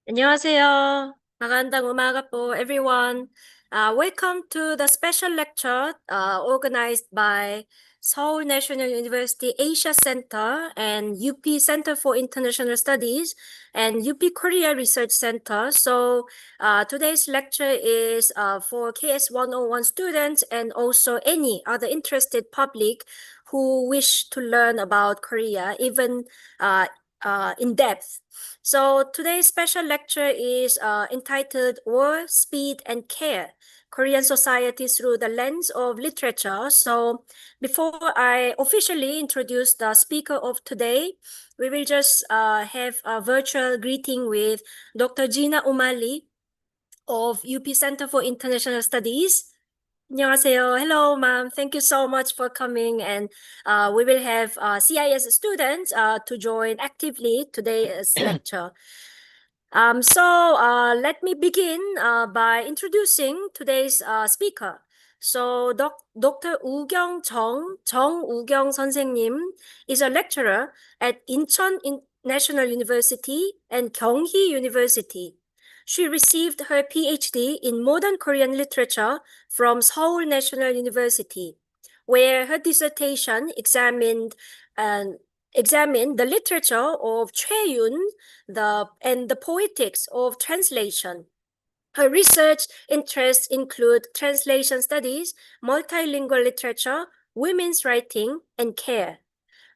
안녕하세요. Magandang umaga po, everyone. Welcome to the special lecture organized by Seoul National University Asia Center and UP Center for International Studies and UP Korea Research Center. So today's lecture is for KS 101 students and also any other interested public who wish to learn about Korea, even in depth. So today's special lecture is entitled War, Speed, and Care, Korean Society Through the Lens of Literature. So before I officially introduce the speaker of today, we will just have a virtual greeting with Dr. Gina Umali of UP Center for International Studies. 안녕하세요. Hello, ma'am. Thank you so much for coming. And we will have CIS students to join actively today's lecture. Let me begin by introducing today's speaker. So Dr. 우경 정우경 선생님 is a lecturer at Incheon National University and Gyeonggi University. She received her PhD in modern Korean literature from Seoul National University, where her dissertation examined the literature of Choi Yun and the poetics of translation. Her research interests include translation studies, multilingual literature, women's writing, and care.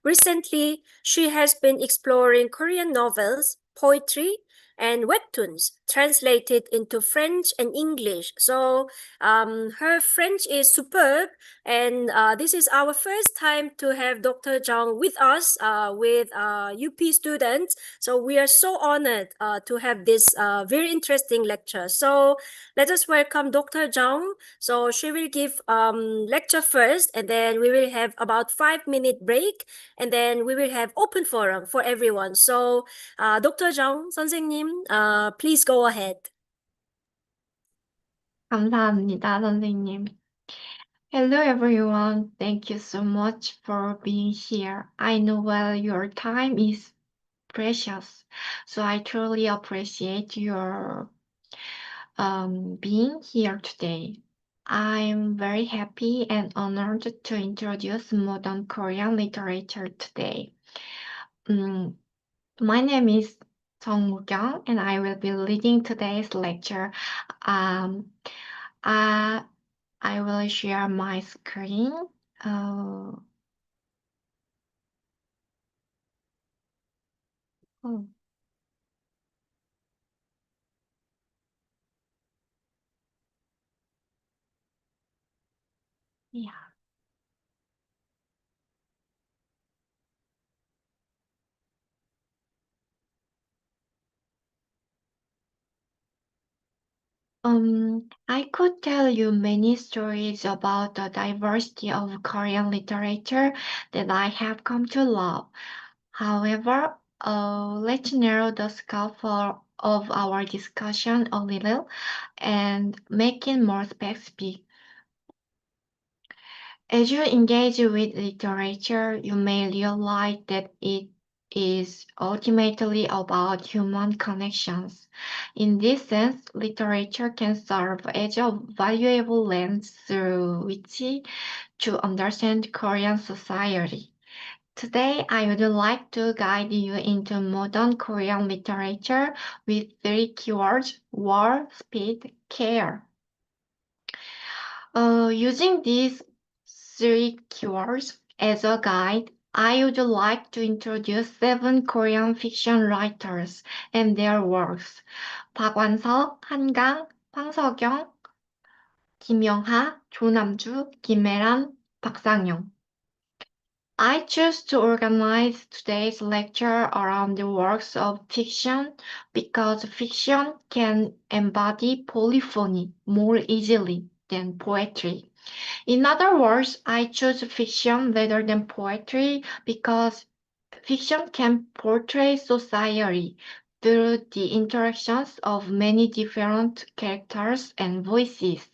Recently, she has been exploring Korean novels, poetry, and webtoons translated into French and English. So her French is superb, and this is our first time to have Dr. Zhang with us with UP students. So we are so honored to have this very interesting lecture. So let us welcome Dr. Zhang. So she will give lecture first, and then we will have about 5-minute break, and then we will have open forum for everyone. So Dr. Zhang 선생님, please go ahead. 감사합니다, 선생님. Hello, everyone. Thank you so much for being here. I know well your time is precious, so I truly appreciate your being here today. I'm very happy and honored to introduce modern Korean literature today. My name is Jung Woo-kyung, and I will be leading today's lecture. I will share my screen. Oh, yeah. I could tell you many stories about the diversity of Korean literature that I have come to love. However, let's narrow the scope of our discussion a little and make it more specific. As you engage with literature, you may realize that it is ultimately about human connections. In this sense, literature can serve as a valuable lens through which to understand Korean society. Today, I would like to guide you into modern Korean literature with 3 keywords: war, speed, care. Using these 3 keywords as a guide, I would like to introduce 7 Korean fiction writers and their works. 박완서, 한강, 황석영, 김영하, 조남주, 김혜란, 박상영. I choose to organize today's lecture around the works of fiction because fiction can embody polyphony more easily than poetry. In other words, I choose fiction rather than poetry because fiction can portray society through the interactions of many different characters and voices.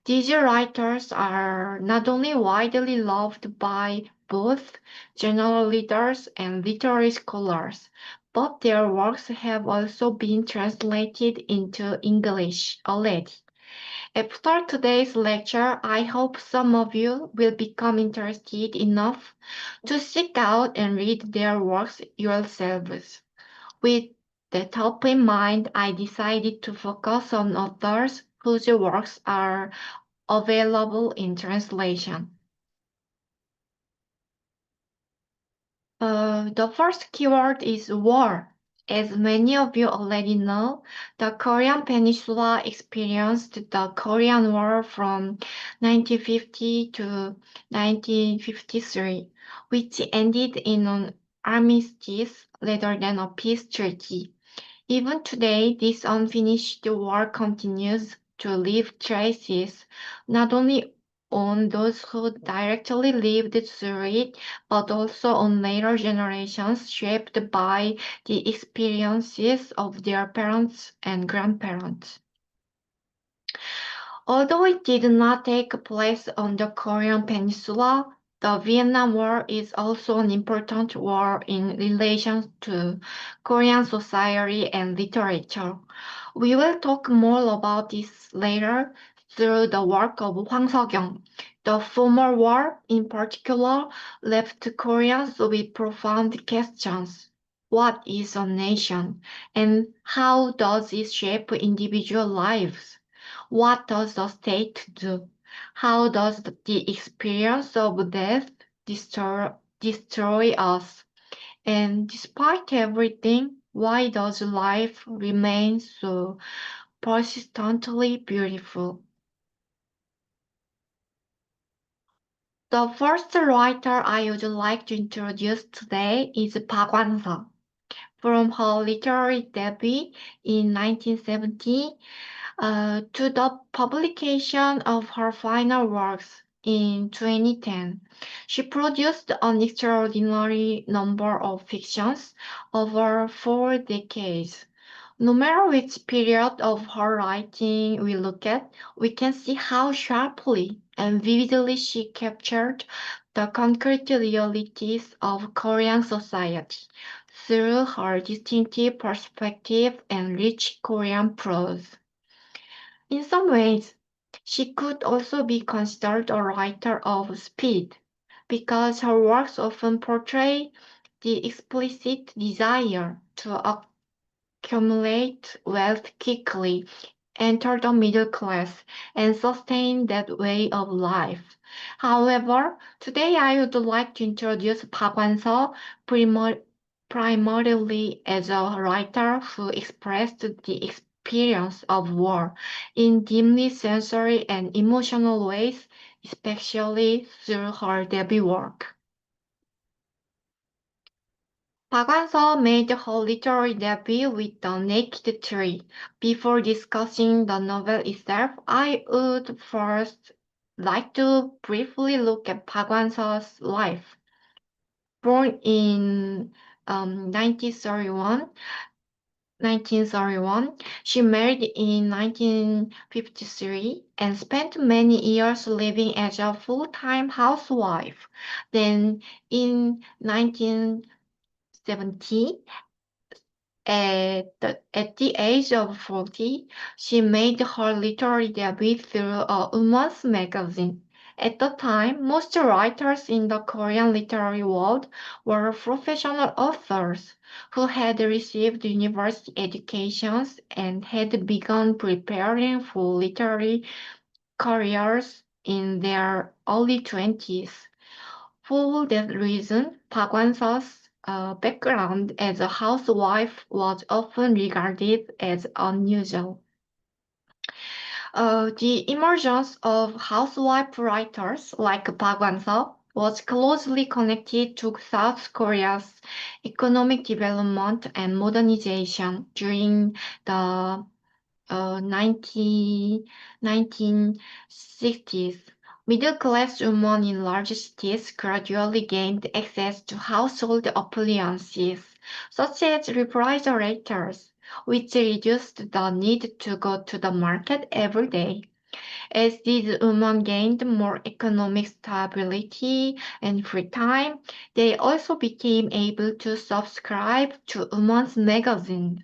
These writers are not only widely loved by both general readers and literary scholars, but their works have also been translated into English already. After today's lecture, I hope some of you will become interested enough to seek out and read their works yourselves. With that hope in mind, I decided to focus on authors whose works are available in translation. The first keyword is war. As many of you already know, the Korean Peninsula experienced the Korean War from 1950 to 1953, which ended in an armistice rather than a peace treaty. Even today, this unfinished war continues to leave traces not only on those who directly lived through it, but also on later generations shaped by the experiences of their parents and grandparents. Although it did not take place on the Korean Peninsula, the Vietnam War is also an important war in relation to Korean society and literature. We will talk more about this later through the work of Hwang Seok-young. The former war, in particular, left Koreans with profound questions. What is a nation, and how does it shape individual lives? What does the state do? How does the experience of death destroy us? And despite everything, why does life remain so persistently beautiful? The first writer I would like to introduce today is Park Wan-seo. From her literary debut in 1970 to the publication of her final works in 2010. She produced an extraordinary number of fictions over 4 decades. No matter which period of her writing we look at, we can see how sharply and vividly she captured the concrete realities of Korean society through her distinctive perspective and rich Korean prose. In some ways, she could also be considered a writer of speed, because her works often portray the explicit desire to accumulate wealth quickly, enter the middle class, and sustain that way of life. However, today I would like to introduce Park Wan-seo primarily as a writer who expressed the experience of war in deeply sensory and emotional ways, especially through her debut work. Park Wan-seo made her literary debut with The Naked Tree. Before discussing the novel itself, I would first like to briefly look at Park Wan-seo's life. Born in 1931, she married in 1953 and spent many years living as a full-time housewife. Then in 1970, at the age of 40, she made her literary debut through a woman's magazine. At the time, most writers in the Korean literary world were professional authors who had received university educations and had begun preparing for literary careers in their early 20s. For that reason, Park Wan-seo's background as a housewife was often regarded as unusual. The emergence of housewife writers like Park Wan-seo was closely connected to South Korea's economic development and modernization during the 1960s. Middle-class women in large cities gradually gained access to household appliances, such as refrigerators, which reduced the need to go to the market every day. As these women gained more economic stability and free time, they also became able to subscribe to women's magazines.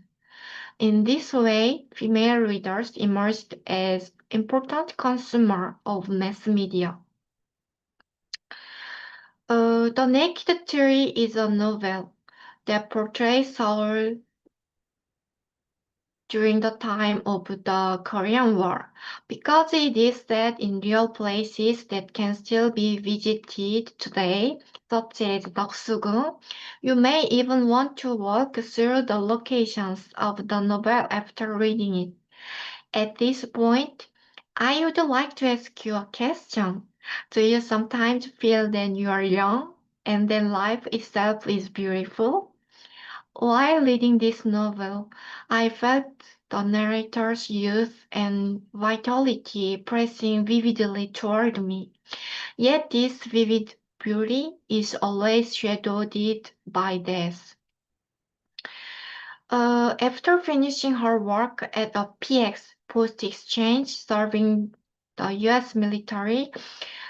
In this way, female readers emerged as important consumers of mass media. The Naked Tree is a novel that portrays Seoul during the time of the Korean War. Because it is set in real places that can still be visited today, such as Doksugun, you may even want to walk through the locations of the novel after reading it. At this point, I would like to ask you a question. Do you sometimes feel that you are young and that life itself is beautiful? While reading this novel, I felt the narrator's youth and vitality pressing vividly toward me. Yet this vivid beauty is always shadowed by death. After finishing her work at the PX Post Exchange serving the US military,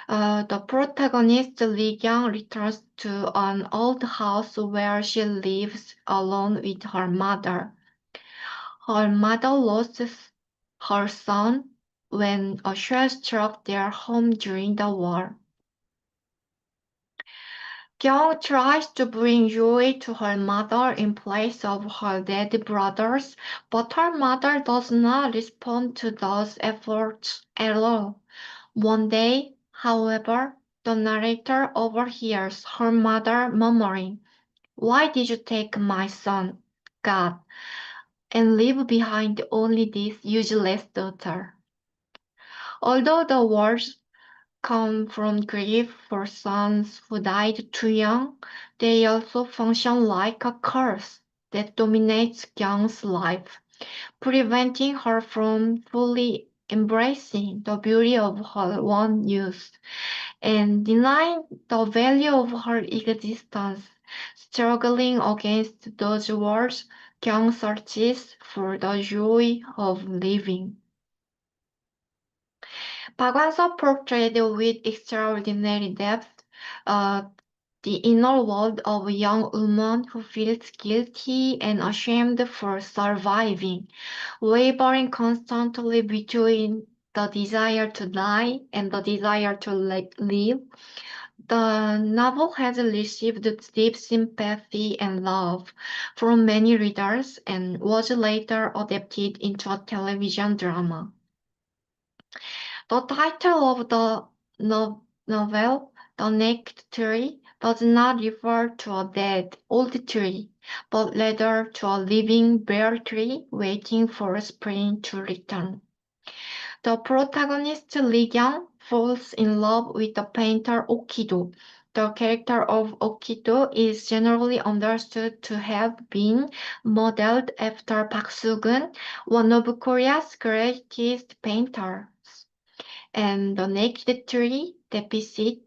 the protagonist Lee Kyung returns to an old house where she lives alone with her mother. Her mother lost her son when a shell struck their home during the war. Kyung tries to bring joy to her mother in place of her dead brothers, but her mother does not respond to those efforts at all. One day, however, the narrator overhears her mother murmuring, "Why did you take my son, God, and leave behind only this useless daughter?" Although the words come from grief for sons who died too young, they also function like a curse that dominates Kyung's life, preventing her from fully embracing the beauty of her own youth and denying the value of her existence. Struggling against those words, Kyung searches for the joy of living. Bagwanso portrayed with extraordinary depth uh, the inner world of a young woman who feels guilty and ashamed for surviving, wavering constantly between the desire to die and the desire to live. The novel has received deep sympathy and love from many readers and was later adapted into a television drama. The title of the novel, The Naked Tree, does not refer to a dead old tree, but rather to a living bare tree waiting for spring to return. The protagonist Lee Kyung falls in love with the painter Okido. The character of Okido is generally understood to have been modeled after Park Soo-gun, one of Korea's greatest painters. And the naked tree depicted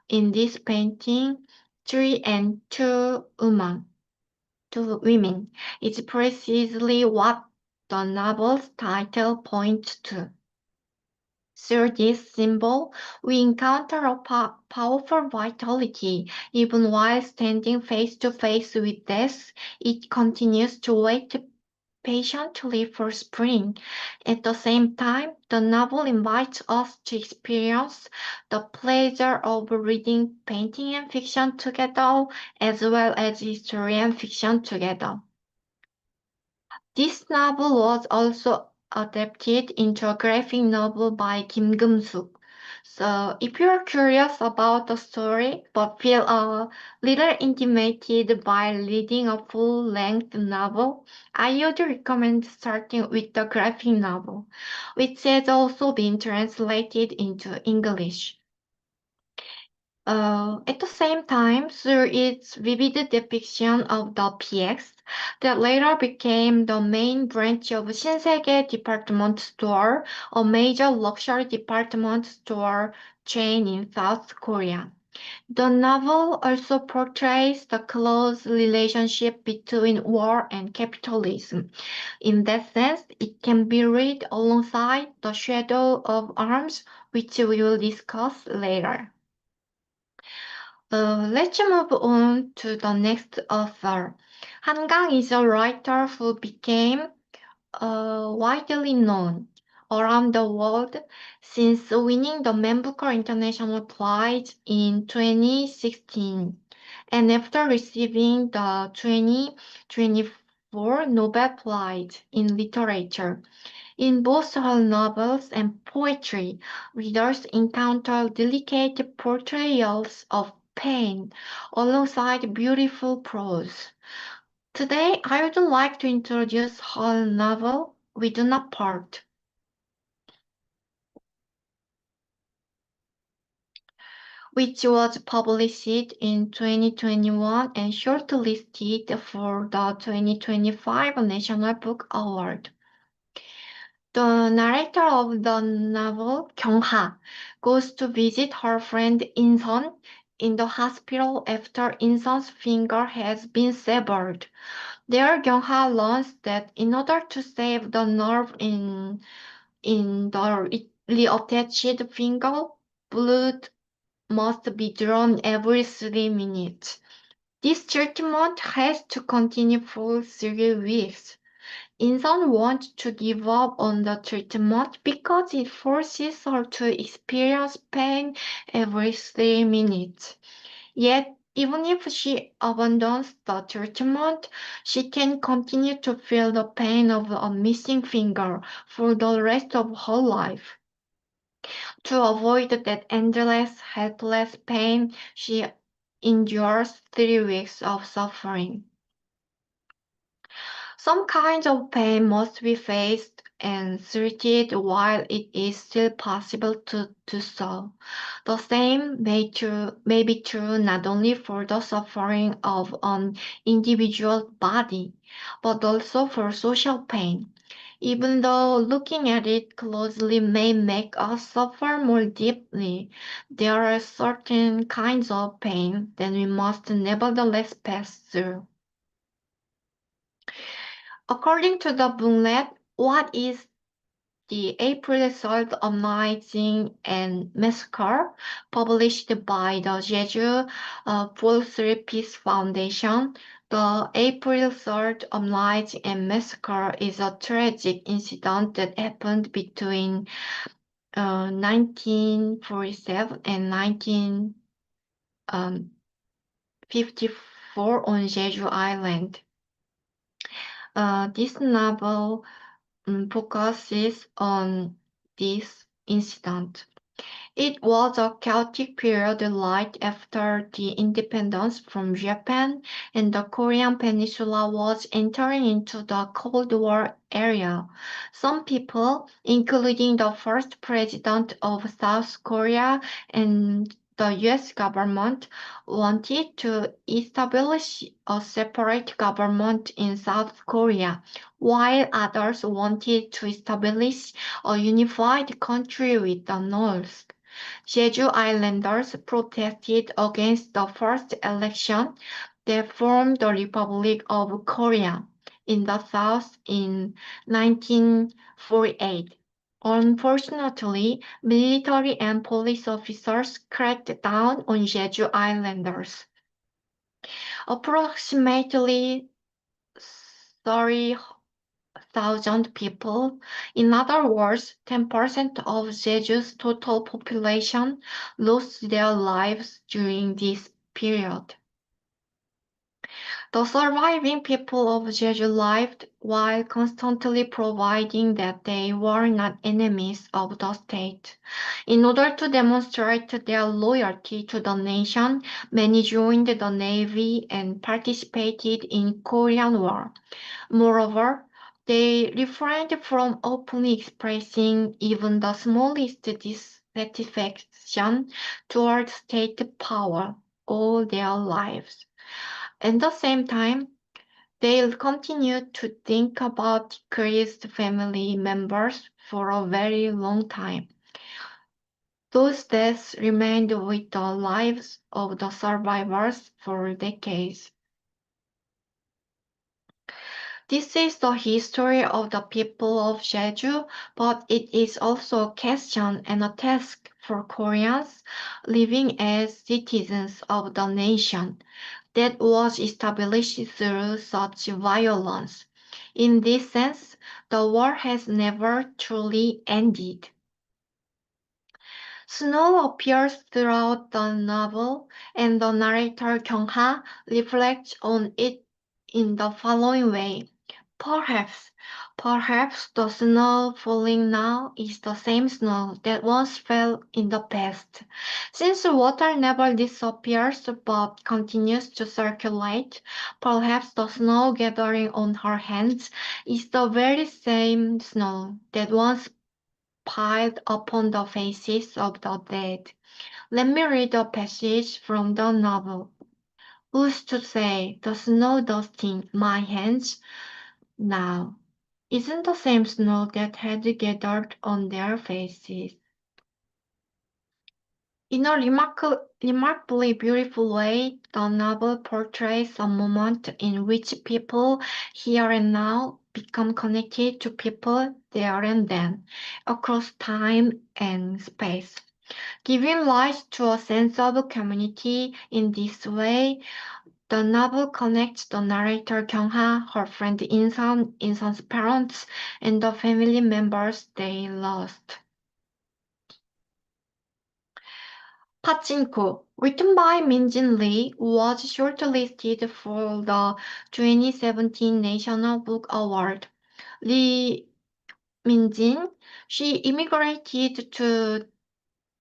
in this painting, tree and two women, is precisely what the novel's title points to. Through this symbol, we encounter a powerful vitality. Even while standing face to face with death, it continues to wait patiently for spring. At the same time, the novel invites us to experience the pleasure of reading painting and fiction together, as well as history and fiction together. This novel was also adapted into a graphic novel by Kim Gum-suk. So if you're curious about the story but feel a little intimidated by reading a full-length novel, I would recommend starting with the graphic novel, which has also been translated into English. At the same time, through its vivid depiction of the PX, that later became the main branch of Shinsegae Department Store, a major luxury department store chain in South Korea. The novel also portrays the close relationship between war and capitalism. In that sense, it can be read alongside The Shadow of Arms, which we will discuss later. Let's move on to the next author. Hangang is a writer who became widely known around the world since winning the Man Booker International Prize in 2016 and after receiving the 2024 Nobel Prize in Literature. In both her novels and poetry, readers encounter delicate portrayals of pain alongside beautiful prose. Today, I would like to introduce her novel, We Do Not Part, which was published in 2021 and shortlisted for the 2025 National Book Award. The narrator of the novel, Kyung-ha, goes to visit her friend In-sun in the hospital after In-sun's finger has been severed. There, Kyung-ha learns that in order to save the nerve in the reattached finger, blood must be drawn every 3 minutes. This treatment has to continue for 3 weeks. Insan wants to give up on the treatment because it forces her to experience pain every 3 minutes. Yet, even if she abandons the treatment, she can continue to feel the pain of a missing finger for the rest of her life. To avoid that endless, helpless pain, she endures 3 weeks of suffering. Some kinds of pain must be faced and treated while it is still possible to do so. The same may be true not only for the suffering of an individual body, but also for social pain. Even though looking at it closely may make us suffer more deeply, there are certain kinds of pain that we must nevertheless pass through. According to the booklet, what is the April 3rd Uprising and Massacre, published by the Jeju Poultry Peace Foundation? The April 3rd Uprising and Massacre is a tragic incident that happened between 1947 and 1954 on Jeju Island. This novel focuses on this incident. It was a chaotic period right after the independence from Japan, and the Korean peninsula was entering into the Cold War era. Some people, including the first president of South Korea and the US government, wanted to establish a separate government in South Korea, while others wanted to establish a unified country with the North. Jeju Islanders protested against the first election that formed the Republic of Korea in the South in 1948. Unfortunately, military and police officers cracked down on Jeju Islanders. Approximately 30,000 people, in other words, 10% of Jeju's total population, lost their lives during this period. The surviving people of Jeju lived while constantly providing that they were not enemies of the state. In order to demonstrate their loyalty to the nation, many joined the navy and participated in Korean War. Moreover, they refrained from openly expressing even the smallest dissatisfaction toward state power all their lives. At the same time, they continued to think about decreased family members for a very long time. Those deaths remained with the lives of the survivors for decades. This is the history of the people of Jeju, but it is also a question and a task for Koreans living as citizens of the nation that was established through such violence. In this sense, the war has never truly ended. Snow appears throughout the novel, and the narrator Kyung-ha reflects on it in the following way. Perhaps, perhaps the snow falling now is the same snow that once fell in the past. Since water never disappears but continues to circulate, perhaps the snow gathering on her hands is the very same snow that once piled upon the faces of the dead. Let me read a passage from the novel. Who's to say the snow dusting my hands now isn't the same snow that had gathered on their faces? In a remarkably beautiful way, the novel portrays a moment in which people here and now become connected to people there and then, across time and space. Giving rise to a sense of community in this way, the novel connects the narrator Kyung-ha, her friend Insun's parents, and the family members they lost. Pachinko, written by Min-jin Lee, was shortlisted for the 2017 National Book Award. Lee Min-jin, she immigrated to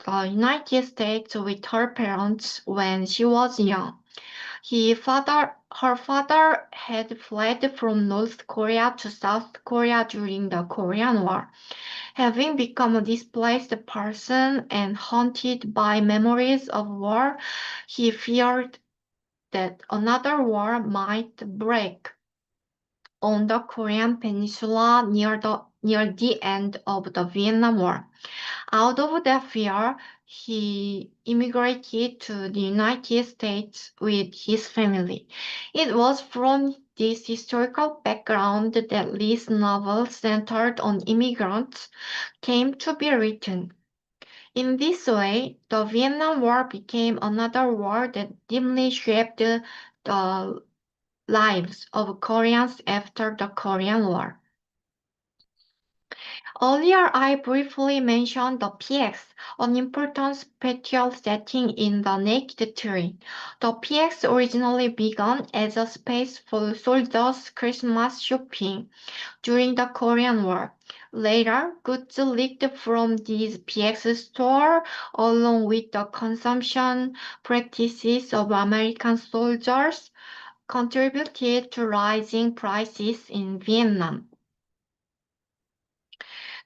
the United States with her parents when she was young. Her father had fled from North Korea to South Korea during the Korean War. Having become a displaced person and haunted by memories of war, he feared that another war might break on the Korean peninsula near the end of the Vietnam War. Out of that fear, he immigrated to the United States with his family. It was from this historical background that Lee's novel centered on immigrants came to be written. In this way, the Vietnam War became another war that deeply shaped the lives of Koreans after the Korean War. Earlier, I briefly mentioned the PX, an important spatial setting in the Naked Tree. The PX originally began as a space for soldiers' Christmas shopping during the Korean War. Later, goods leaked from these PX stores, along with the consumption practices of American soldiers, contributed to rising prices in Vietnam.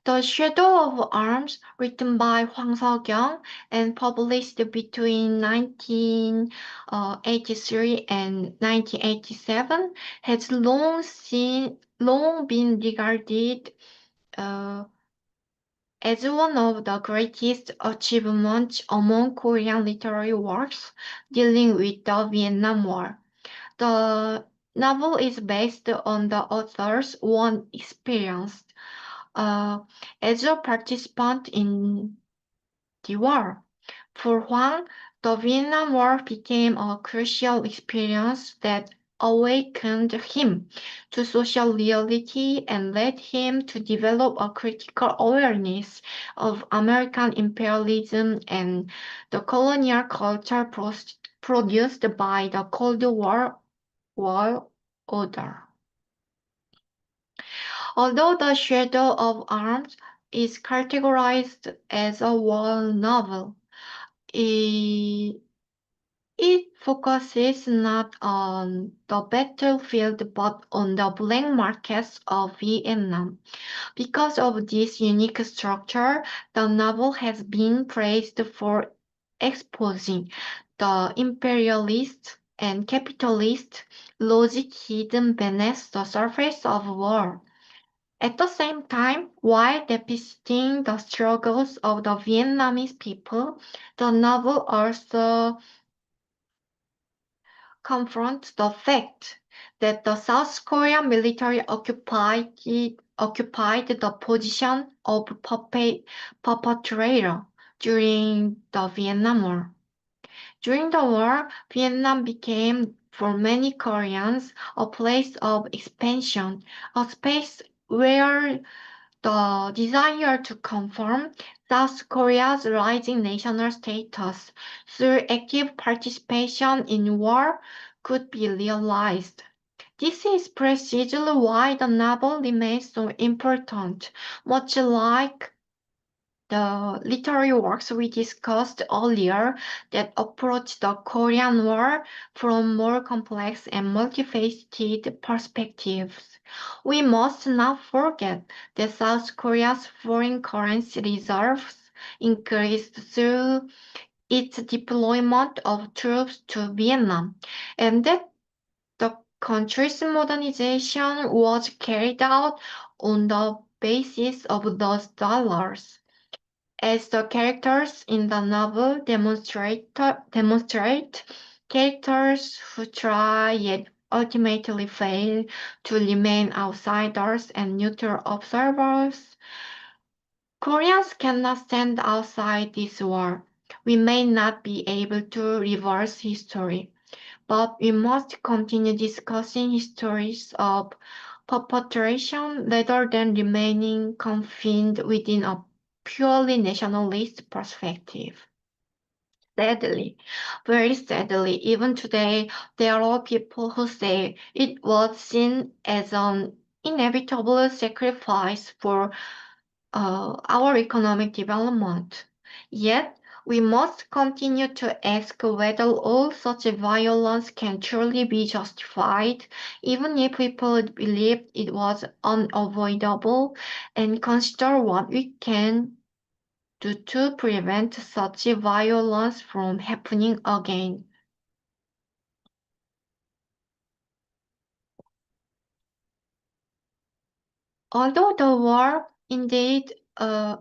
The Shadow of Arms, written by Hwang Seok-young and published between 1983 and 1987, has long been regarded uh, as one of the greatest achievements among Korean literary works dealing with the Vietnam War. The novel is based on the author's own experience uh, as a participant in the war. For Huang, the Vietnam War became a crucial experience that awakened him to social reality and led him to develop a critical awareness of American imperialism and the colonial culture produced by the Cold War order. Although The Shadow of Arms is categorized as a war novel, it, it focuses not on the battlefield but on the black markets of Vietnam. Because of this unique structure, the novel has been praised for exposing the imperialist and capitalist logic hidden beneath the surface of war. At the same time, while depicting the struggles of the Vietnamese people, the novel also confronts the fact that the South Korean military occupied the position of perpetrator during the Vietnam War. During the war, Vietnam became, for many Koreans, a place of expansion, a space where the desire to confirm South Korea's rising national status through active participation in war could be realized. This is precisely why the novel remains so important, much like the literary works we discussed earlier that approach the Korean War from more complex and multifaceted perspectives. We must not forget that South Korea's foreign currency reserves increased through its deployment of troops to Vietnam, and that the country's modernization was carried out on the basis of those dollars. As the characters in the novel demonstrate, characters who try yet ultimately fail to remain outsiders and neutral observers. Koreans cannot stand outside this war. We may not be able to reverse history, but we must continue discussing histories of perpetration rather than remaining confined within a purely nationalist perspective. Sadly, very sadly, even today, there are people who say it was seen as an inevitable sacrifice for our economic development. Yet, we must continue to ask whether all such violence can truly be justified, even if people believe it was unavoidable, and consider what we can do to prevent such violence from happening again. Although the war indeed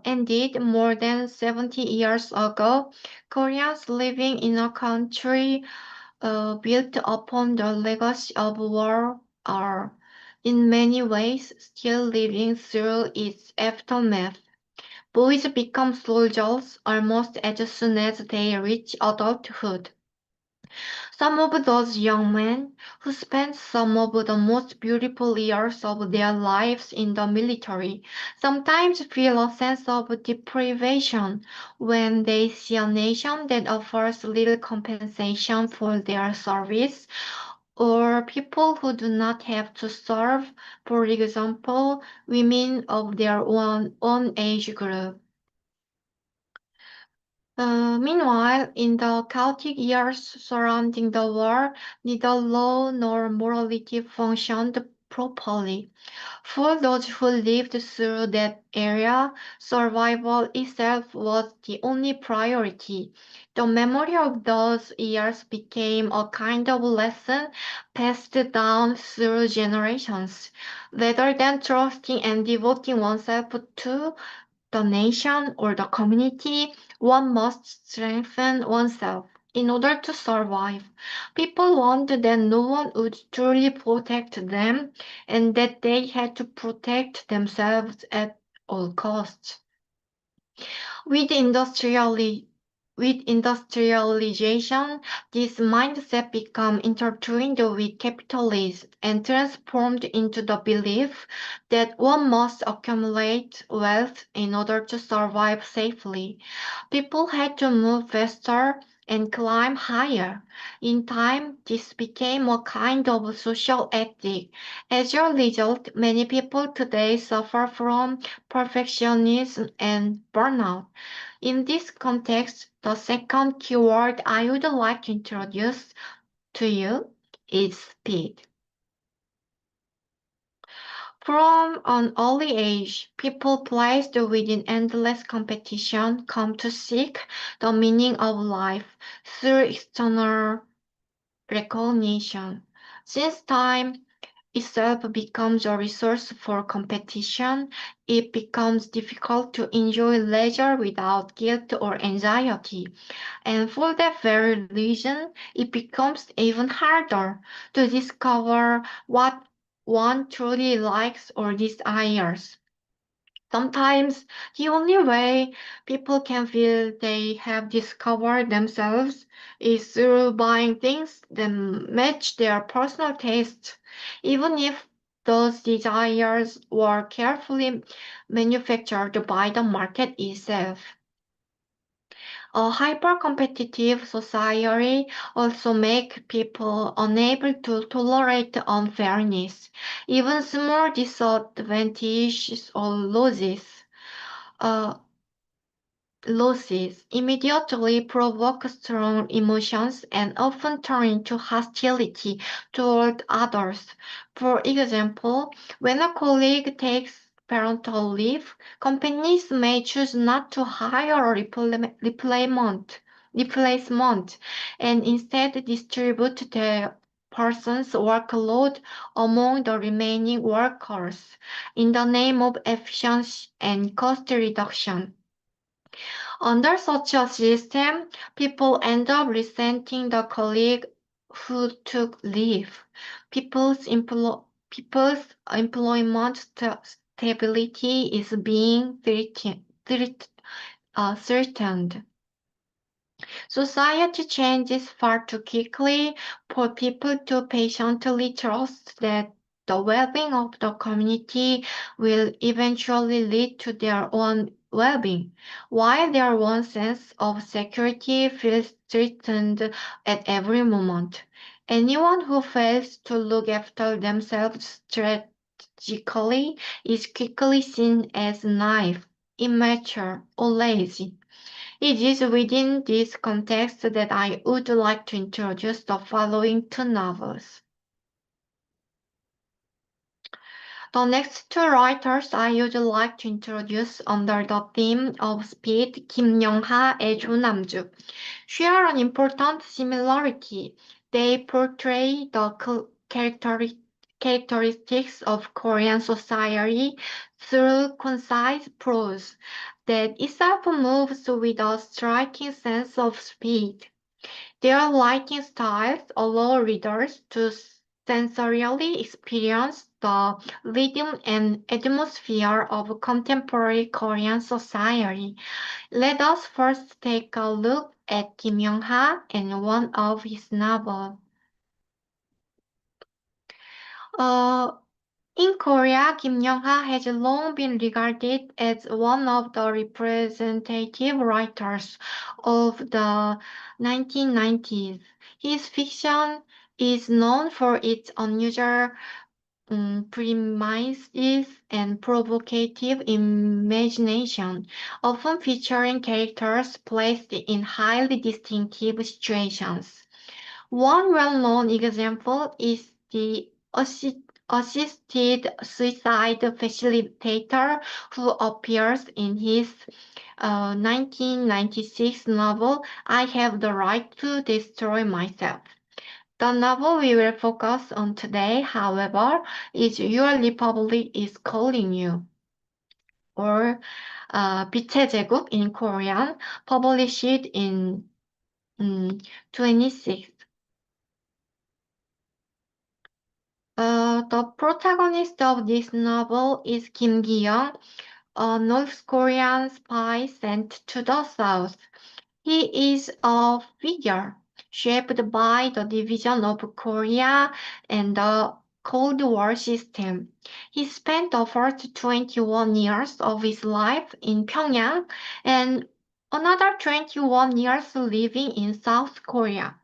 ended more than 70 years ago, Koreans living in a country built upon the legacy of war are, in many ways, still living through its aftermath. Boys become soldiers almost as soon as they reach adulthood. Some of those young men who spent some of the most beautiful years of their lives in the military sometimes feel a sense of deprivation when they see a nation that offers little compensation for their service, or people who do not have to serve, for example, women of their own age group. Meanwhile, in the chaotic years surrounding the war, neither law nor morality functioned properly. For those who lived through that era, survival itself was the only priority. The memory of those years became a kind of lesson passed down through generations. Rather than trusting and devoting oneself to the nation or the community, one must strengthen oneself in order to survive. People learned that no one would truly protect them and that they had to protect themselves at all costs. With with industrialization, this mindset became intertwined with capitalism and transformed into the belief that one must accumulate wealth in order to survive safely. People had to move faster and climb higher. In time, this became a kind of social ethic. As a result, many people today suffer from perfectionism and burnout. In this context, the second keyword I would like to introduce to you is speed. From an early age, people placed within endless competition come to seek the meaning of life through external recognition. Since time itself becomes a resource for competition, it becomes difficult to enjoy leisure without guilt or anxiety. And for that very reason, it becomes even harder to discover what one truly likes or desires. Sometimes the only way people can feel they have discovered themselves is through buying things that match their personal tastes, even if those desires were carefully manufactured by the market itself. A hyper-competitive society also makes people unable to tolerate unfairness, even small disadvantages or Uh, losses immediately provoke strong emotions and often turn into hostility toward others. For example, when a colleague takes parental leave, companies may choose not to hire a replacement and instead distribute the person's workload among the remaining workers in the name of efficiency and cost reduction. Under such a system, people end up resenting the colleague who took leave. People's employment stability is being threatened. Society changes far too quickly for people to patiently trust that the well-being of the community will eventually lead to their own well-being, while their own sense of security feels threatened at every moment. Anyone who fails to look after themselves strategically is quickly seen as naive, immature, or lazy. It is within this context that I would like to introduce the following two novels. The next two writers I would like to introduce under the theme of speed, Kim Young-ha and Jo Nam-ju, share an important similarity. They portray the characteristics of Korean society through concise prose that itself moves with a striking sense of speed. Their writing styles allow readers to sensorially experience the rhythm and atmosphere of contemporary Korean society. Let us first take a look at Kim Young-ha and one of his novels. Uh, in Korea, Kim Young-ha has long been regarded as one of the representative writers of the 1990s. His fiction is known for its unusual premises and provocative imagination, often featuring characters placed in highly distinctive situations. One well-known example is the assisted suicide facilitator who appears in his 1996 novel I Have the Right to Destroy Myself. The novel we will focus on today, however, is Your Republic is Calling You, or 빛의 제국 in Korean, published in 26. The protagonist of this novel is Kim Gi-young, a North Korean spy sent to the South. He is a figure shaped by the division of Korea and the Cold War system. He spent the first 21 years of his life in Pyongyang and another 21 years living in South Korea.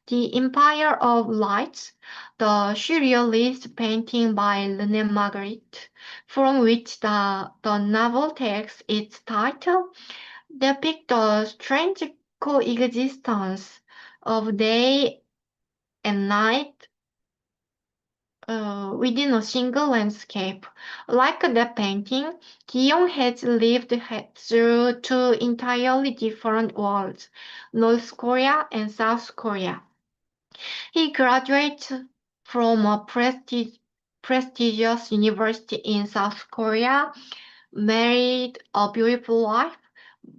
The Empire of Lights, the surrealist painting by René Magritte, from which the novel takes its title, depicts the strange coexistence of day and night within a single landscape. Like the painting, Guillaume has lived through two entirely different worlds, North Korea and South Korea. He graduated from a prestigious university in South Korea, married a beautiful wife,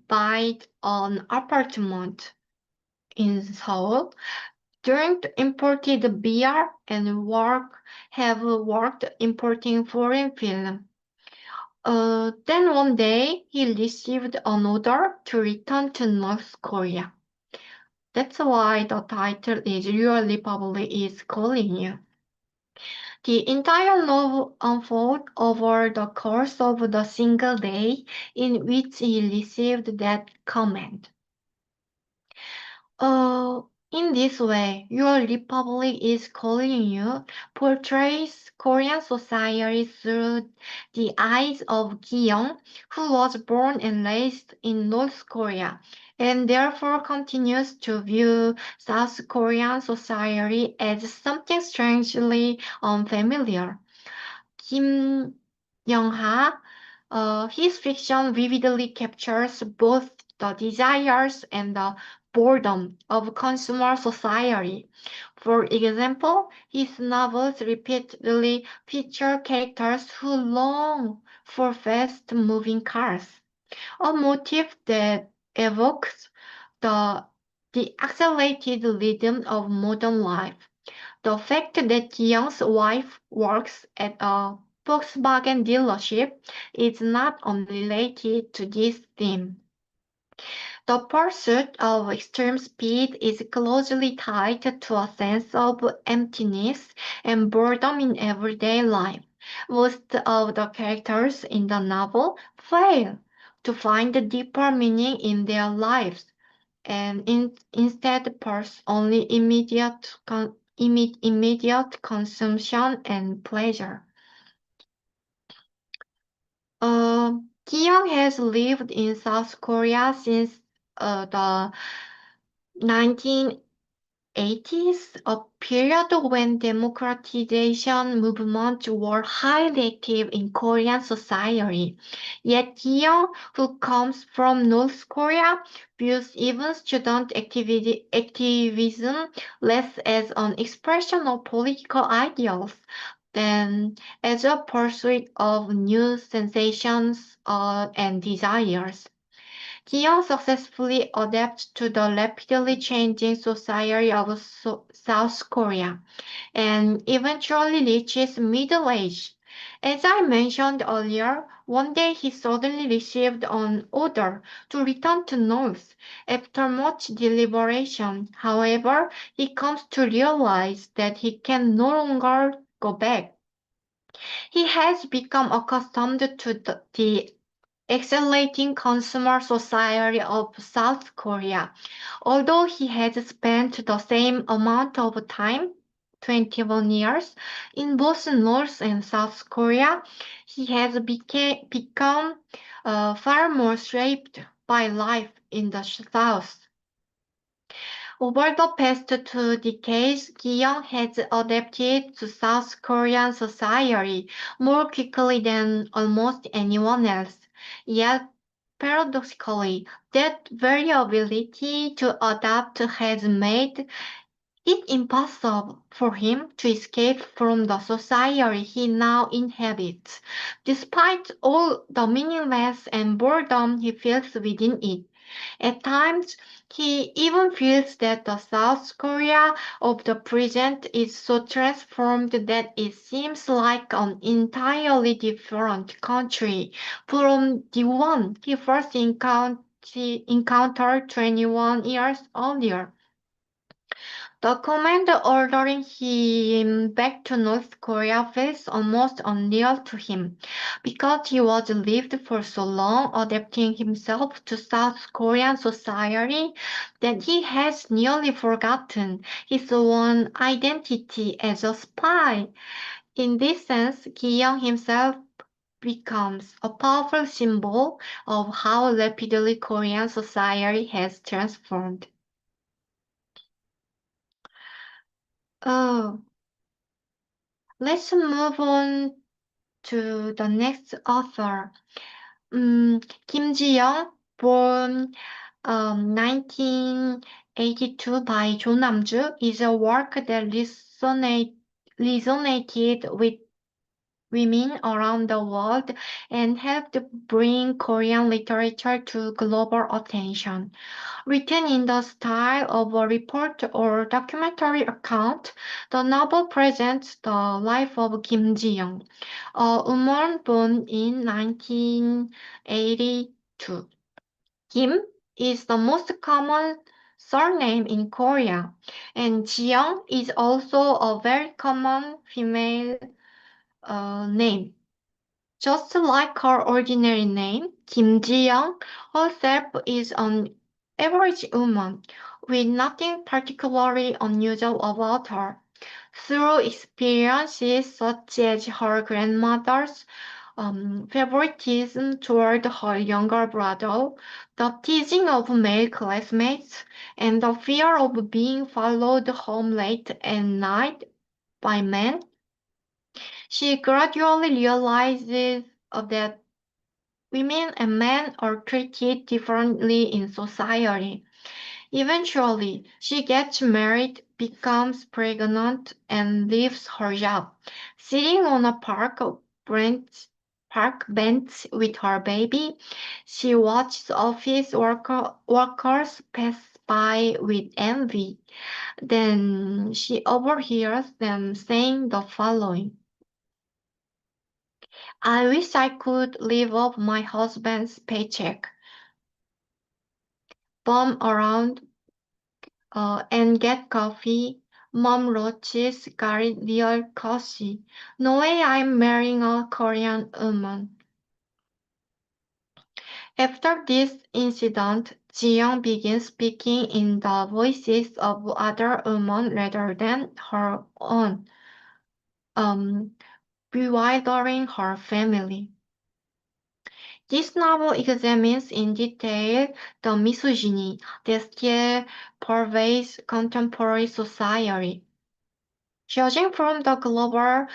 bought an apartment in Seoul, drank imported beer, and have worked importing foreign film. Then one day he received an order to return to North Korea. That's why the title is Your Republic is Calling You. The entire novel unfolds over the course of the single day in which he received that command. Uh, in this way, Your Republic is Calling You portrays Korean society through the eyes of Gi-young, who was born and raised in North Korea, and therefore continues to view South Korean society as something strangely unfamiliar. Kim Young-ha, his fiction vividly captures both the desires and the boredom of consumer society. For example, his novels repeatedly feature characters who long for fast-moving cars, a motif that evokes the, the accelerated rhythm of modern life. The fact that Young's wife works at a Volkswagen dealership is not unrelated to this theme. The pursuit of extreme speed is closely tied to a sense of emptiness and boredom in everyday life. Most of the characters in the novel fail to find deeper meaning in their lives and instead pursue only immediate consumption and pleasure. Ki-young has lived in South Korea since the 1980s, a period when democratization movements were highly active in Korean society. Yet Gi-young, who comes from North Korea, views even student activism less as an expression of political ideals than as a pursuit of new sensations and desires. Gion successfully adapts to the rapidly changing society of South Korea and eventually reaches middle age. As I mentioned earlier, one day he suddenly received an order to return to North. After much deliberation, however, he comes to realize that he can no longer go back. He has become accustomed to the accelerating consumer society of South Korea. Although he has spent the same amount of time, 21 years, in both North and South Korea, he has become far more shaped by life in the South. Over the past 2 decades, Gi-young has adapted to South Korean society more quickly than almost anyone else. Yet, paradoxically, that very ability to adapt has made it impossible for him to escape from the society he now inhabits, despite all the meaningless and boredom he feels within it. At times, he even feels that the South Korea of the present is so transformed that it seems like an entirely different country from the one he first encountered 21 years earlier. The command ordering him back to North Korea feels almost unreal to him, because he was lived for so long adapting himself to South Korean society that he has nearly forgotten his own identity as a spy. In this sense, Ki-young himself becomes a powerful symbol of how rapidly Korean society has transformed. Oh, let's move on to the next author. Kim Ji-young, born 1982 by Jo Nam-ju, is a work that resonated with women around the world and helped bring Korean literature to global attention. Written in the style of a report or documentary account, the novel presents the life of Kim Ji-young, a woman born in 1982. Kim is the most common surname in Korea, and Ji-young is also a very common female name. Just like her ordinary name, Kim Ji-young herself is an average woman with nothing particularly unusual about her. Through experiences such as her grandmother's favoritism toward her younger brother, the teasing of male classmates, and the fear of being followed home late at night by men, she gradually realizes that women and men are treated differently in society. Eventually, she gets married, becomes pregnant, and leaves her job. Sitting on a park bench with her baby, she watches office workers pass by with envy. Then she overhears them saying the following: I wish I could live off my husband's paycheck, bum around and get coffee. Mom roaches carry real coffee. No way I'm marrying a Korean woman. After this incident, Jiyoung begins speaking in the voices of other women rather than her own, um, bewildering her family. This novel examines in detail the misogyny that still pervades contemporary society. Judging from the global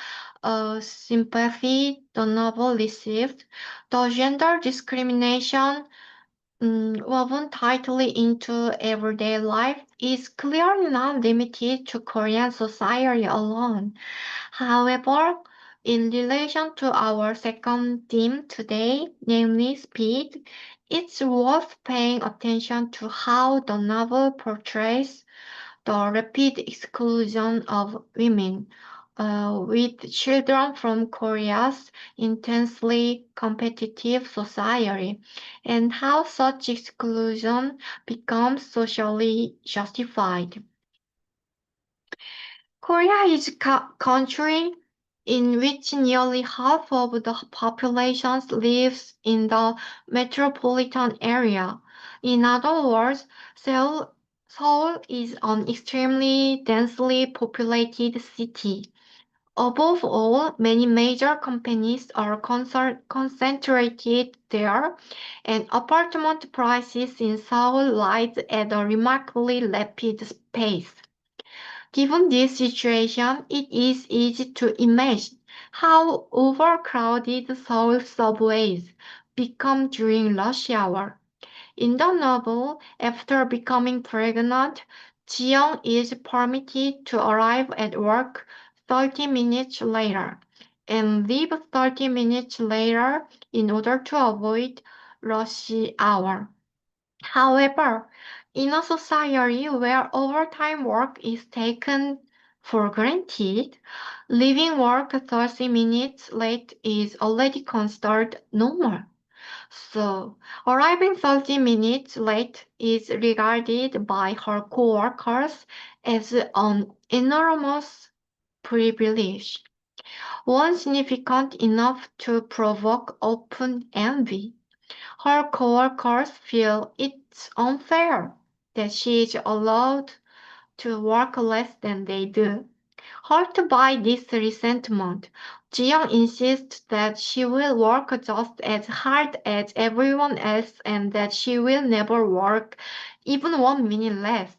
sympathy the novel received, the gender discrimination woven tightly into everyday life is clearly not limited to Korean society alone. However, in relation to our second theme today, namely speed, it's worth paying attention to how the novel portrays the rapid exclusion of women, with children from Korea's intensely competitive society, and how such exclusion becomes socially justified. Korea is a country in which nearly half of the population lives in the metropolitan area. In other words, Seoul is an extremely densely populated city. Above all, many major companies are concentrated there, and apartment prices in Seoul rise at a remarkably rapid pace. Given this situation, it is easy to imagine how overcrowded Seoul subways become during rush hour. In the novel, after becoming pregnant, Jiyoung is permitted to arrive at work 30 minutes later and leave 30 minutes later in order to avoid rush hour. However, in a society where overtime work is taken for granted, leaving work 30 minutes late is already considered normal. So, arriving 30 minutes late is regarded by her coworkers as an enormous privilege, one significant enough to provoke open envy. Her coworkers feel it's unfair that she is allowed to work less than they do. Hurt by this resentment, Jiyoung insists that she will work just as hard as everyone else and that she will never work even 1 minute less.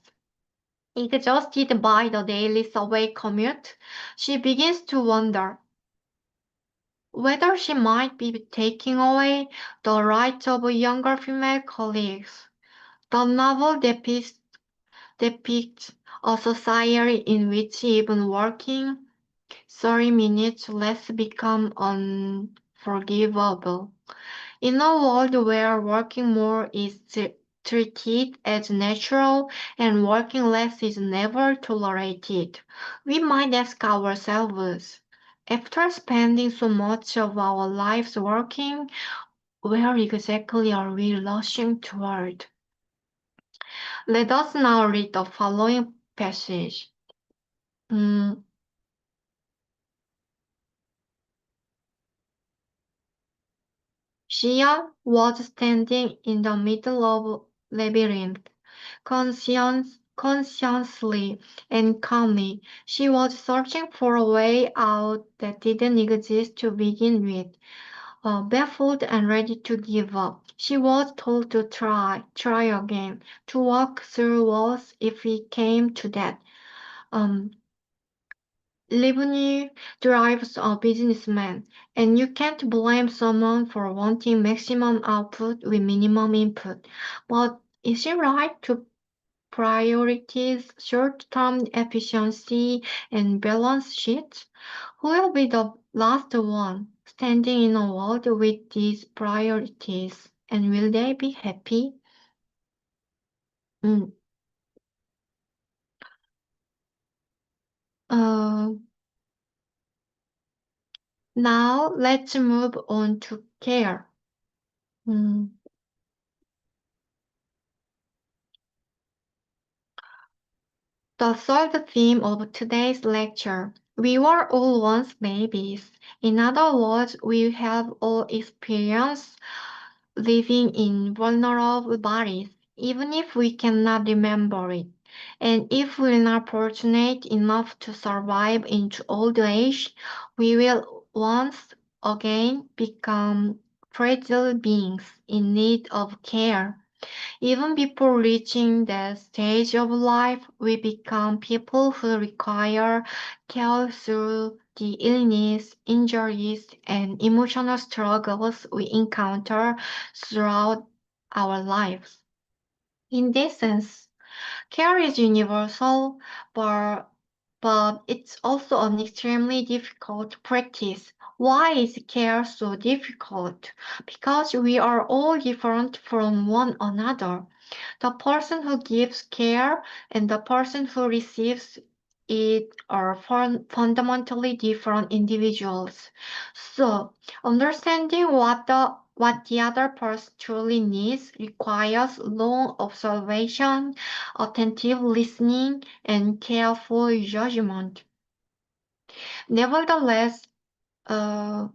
Exhausted by the daily subway commute, she begins to wonder whether she might be taking away the rights of younger female colleagues. The novel depicts a society in which even working 30 minutes less become unforgivable. In a world where working more is treated as natural and working less is never tolerated, we might ask ourselves, after spending so much of our lives working, where exactly are we rushing toward? Let us now read the following passage. Mm, Shia was standing in the middle of labyrinth, consciously and calmly. She was searching for a way out that didn't exist to begin with. Baffled and ready to give up, she was told to try again, to walk through walls if it came to that. Um, Revenue drives a businessman, and you can't blame someone for wanting maximum output with minimum input. But is it right to prioritize short-term efficiency and balance sheets? Who will be the last one standing in a world with these priorities, and will they be happy? Mm. Uh, Now let's move on to care. Mm. The third theme of today's lecture. We were all once babies. In other words, we have all experienced living in vulnerable bodies, even if we cannot remember it. And if we're not fortunate enough to survive into old age, we will once again become fragile beings in need of care. Even before reaching that stage of life, we become people who require care through the illness, injuries, and emotional struggles we encounter throughout our lives. In this sense, care is universal, but, but it's also an extremely difficult practice. Why is care so difficult? Because we are all different from one another. The person who gives care and the person who receives it are fundamentally different individuals. So, understanding what the other person truly needs requires long observation, attentive listening, and careful judgment. Nevertheless, uh,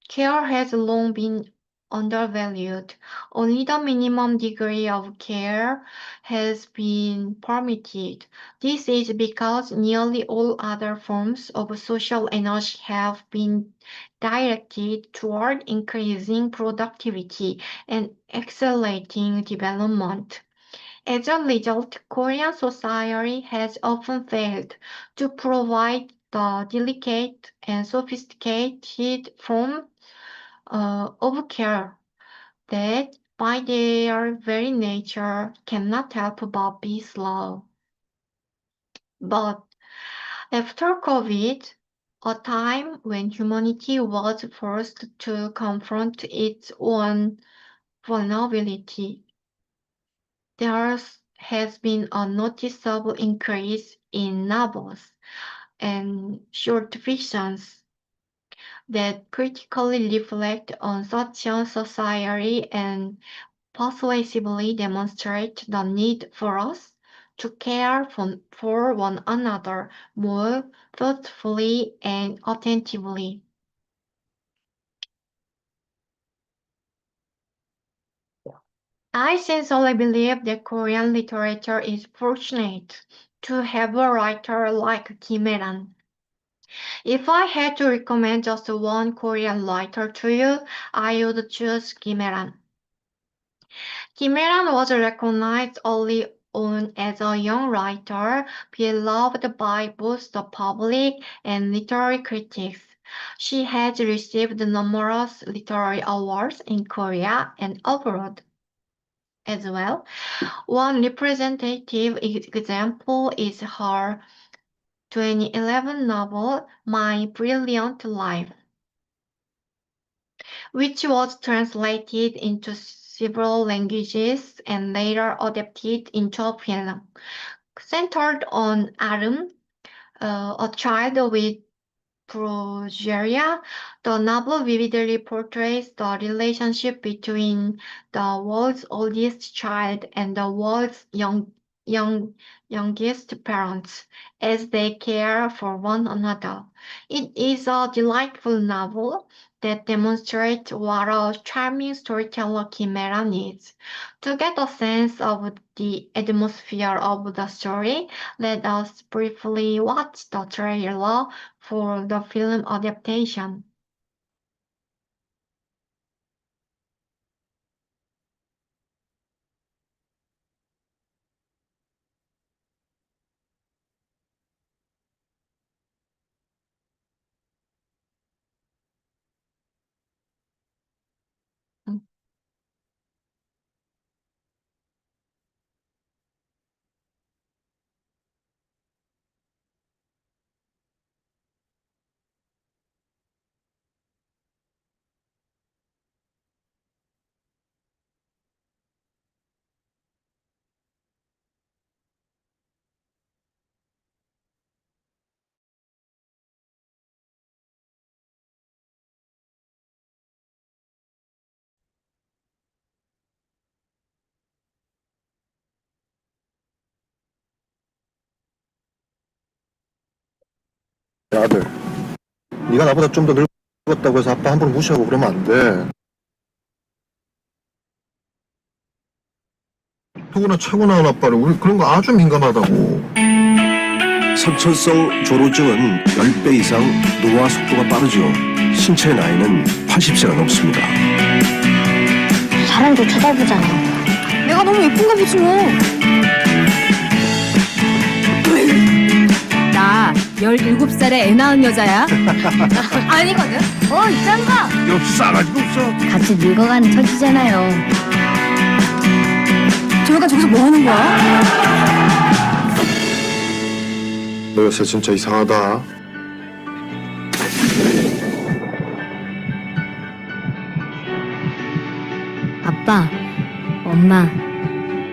care has long been undervalued. Only the minimum degree of care has been permitted. This is because nearly all other forms of social energy have been directed toward increasing productivity and accelerating development. As a result, Korean society has often failed to provide the delicate and sophisticated form of care that, by their very nature, cannot help but be slow. But after COVID, a time when humanity was forced to confront its own vulnerability, there has been a noticeable increase in novels and short fictions that critically reflect on such a society and persuasively demonstrate the need for us to care for one another more thoughtfully and attentively. I sincerely believe that Korean literature is fortunate to have a writer like Kim Il-sung. If I had to recommend just one Korean writer to you, I would choose Kim Il-sung. Kim Il-sung was recognized early on as a young writer, beloved by both the public and literary critics. She has received numerous literary awards in Korea and abroad as well. One representative example is her 2011 novel My Brilliant Life, which was translated into several languages and later adapted into a film. Centered on Arum, a child with progeria, the novel vividly portrays the relationship between the world's oldest child and the world's young, youngest parents as they care for one another. It is a delightful novel that demonstrates what a charming storyteller Chimera needs. To get a sense of the atmosphere of the story, let us briefly watch the trailer for the film adaptation. 야, 아들, 네가 나보다 좀 더 늙었다고 해서 아빠 함부로 무시하고 그러면 안 돼. 누구나 최고 나온 아빠를 우리 그런 거 아주 민감하다고. 선천성 조로증은 10배 이상 노화 속도가 빠르죠. 신체 나이는 80세가 넘습니다. 사람 좀 쳐다보잖아. 내가 너무 예쁜가 보지 뭐. 나 17살에 애 낳은 여자야. 아니거든. 짱가. 역시 싸가지가 없어. 같이 늙어가는 처지잖아요. 저 여가 저기서 뭐 하는 거야? 너 요새 진짜 이상하다. 아빠, 엄마,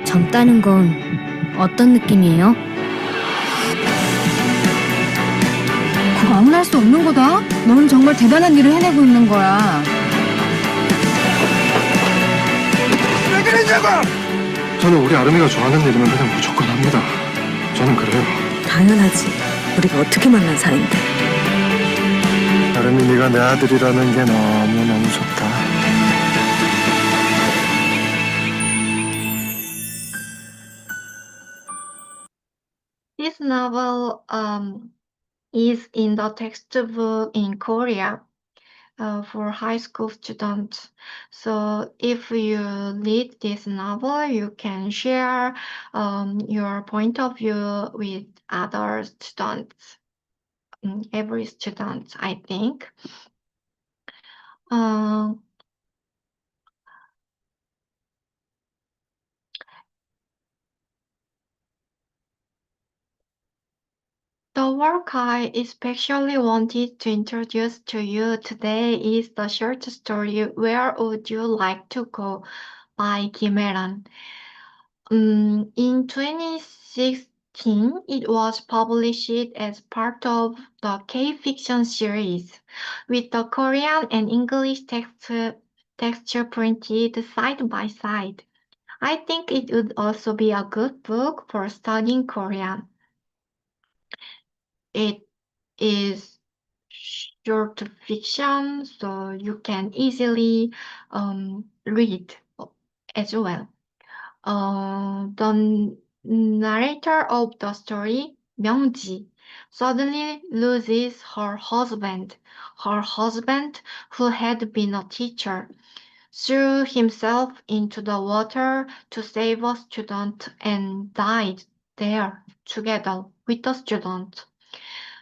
젊다는 건 어떤 느낌이에요? 그거 아무나 할 수 없는 거다. 너는 정말 대단한 일을 해내고 있는 거야. 왜 그러냐고! 저는 우리 아름이가 좋아하는 일이면 그냥 무조건 합니다. 저는 그래요. 당연하지. 우리가 어떻게 만난 사이인데. 아름이 네가 내 아들이라는 게 너무너무 좋다. This novel is in the textbook in Korea for high school students. So if you read this novel, you can share your point of view with other students, every student, I think. The work I especially wanted to introduce to you today is the short story Where Would You Like to Go by Kim Eran. In 2016, it was published as part of the K-fiction series, with the Korean and English text printed side by side. I think it would also be a good book for studying Korean. It is short fiction, so you can easily read as well. The narrator of the story, Myung-ji, suddenly loses her husband who had been a teacher, threw himself into the water to save a student and died there together with the student.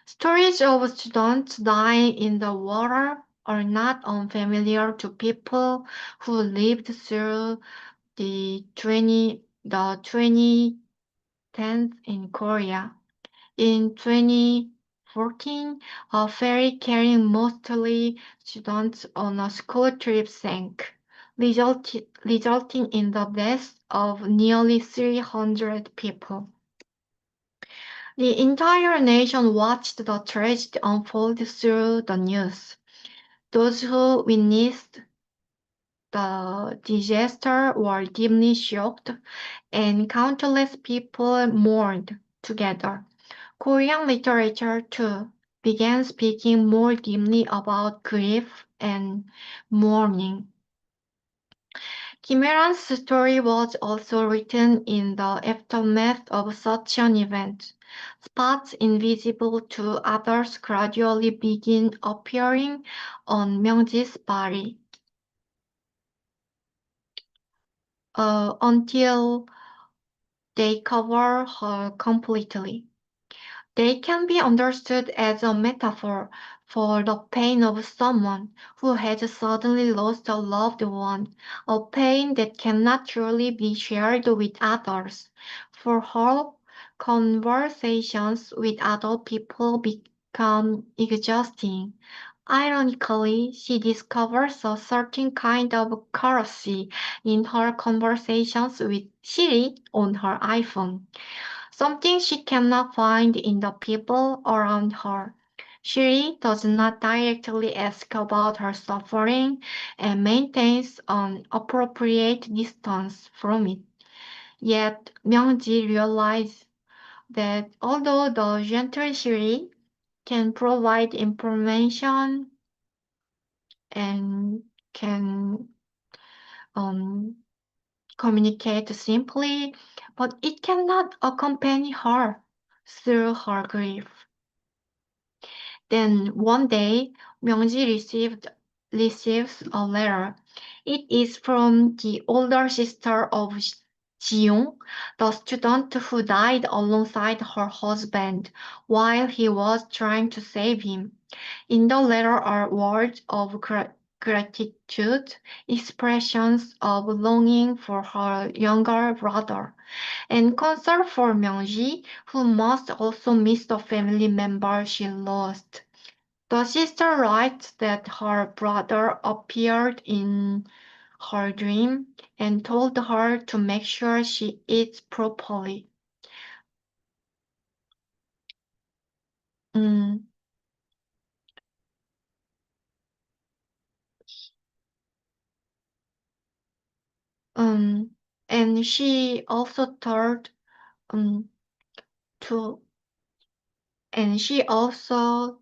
Stories of students dying in the water are not unfamiliar to people who lived through the 2010s in Korea. In 2014, a ferry carrying mostly students on a school trip sank, resulting in the deaths of nearly 300 people. The entire nation watched the tragedy unfold through the news. Those who witnessed the disaster were deeply shocked, and countless people mourned together. Korean literature, too, began speaking more deeply about grief and mourning. Kim Il-sun's story was also written in the aftermath of such an event. Spots invisible to others gradually begin appearing on Myungji's body until they cover her completely. They can be understood as a metaphor for the pain of someone who has suddenly lost a loved one, a pain that cannot truly be shared with others. For her, conversations with other people become exhausting. Ironically, she discovers a certain kind of courtesy in her conversations with Siri on her iPhone, something she cannot find in the people around her. Shiri does not directly ask about her suffering and maintains an appropriate distance from it. Yet Myungji realizes that although the gentle Shiri can provide information and can um, communicate simply, but it cannot accompany her through her grief. Then one day, Myungji receives a letter. It is from the older sister of Jiyoung, the student who died alongside her husband while he was trying to save him. In the letter are words of gratitude, expressions of longing for her younger brother, and concern for Myungji, who must also miss the family member she lost. The sister writes that her brother appeared in her dream and told her to make sure she eats properly. Mm, um, and she also told um, to, and she also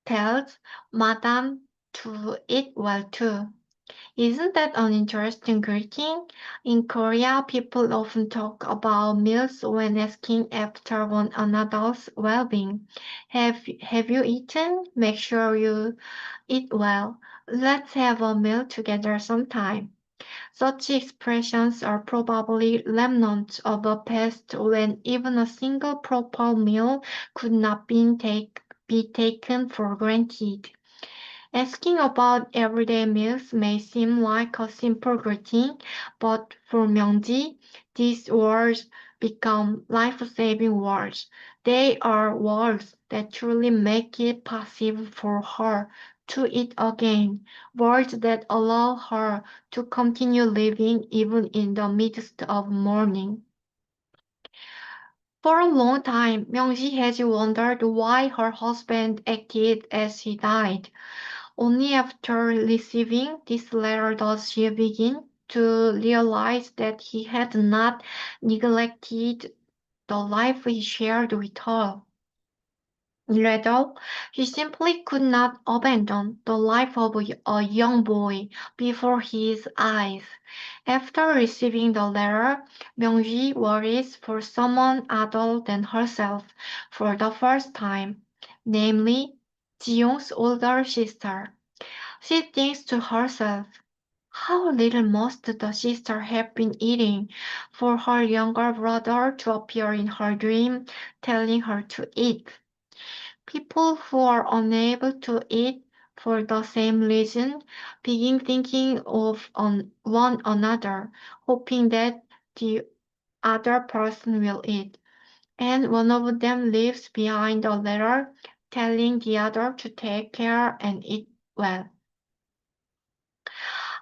tells Madame to eat well too. Isn't that an interesting greeting? In Korea, people often talk about meals when asking after one another's well-being. Have you eaten? Make sure you eat well. Let's have a meal together sometime. Such expressions are probably remnants of a past when even a single proper meal could not be taken for granted. Asking about everyday meals may seem like a simple greeting, but for Myungji, these words become life-saving words. They are words that truly make it possible for her to eat again, words that allow her to continue living even in the midst of mourning. For a long time, Myungji has wondered why her husband acted as he died. Only after receiving this letter does she begin to realize that he had not neglected the life he shared with her. Rather, he simply could not abandon the life of a young boy before his eyes. After receiving the letter, Myungji worries for someone other than herself for the first time, namely Jiyoung's older sister. She thinks to herself, how little must the sister have been eating for her younger brother to appear in her dream, telling her to eat. People who are unable to eat for the same reason begin thinking of one another, hoping that the other person will eat. and one of them leaves behind a letter telling the other to take care and eat well.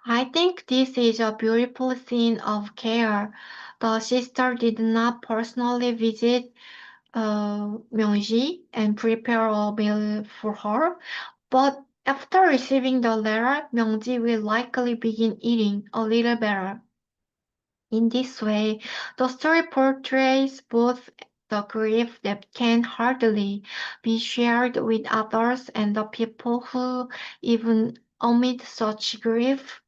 I think this is a beautiful scene of care. The sister did not personally visit Myungji and prepare a meal for her, but after receiving the letter, Myungji will likely begin eating a little better. In this way, the story portrays both the grief that can hardly be shared with others and the people who, even amid such grief,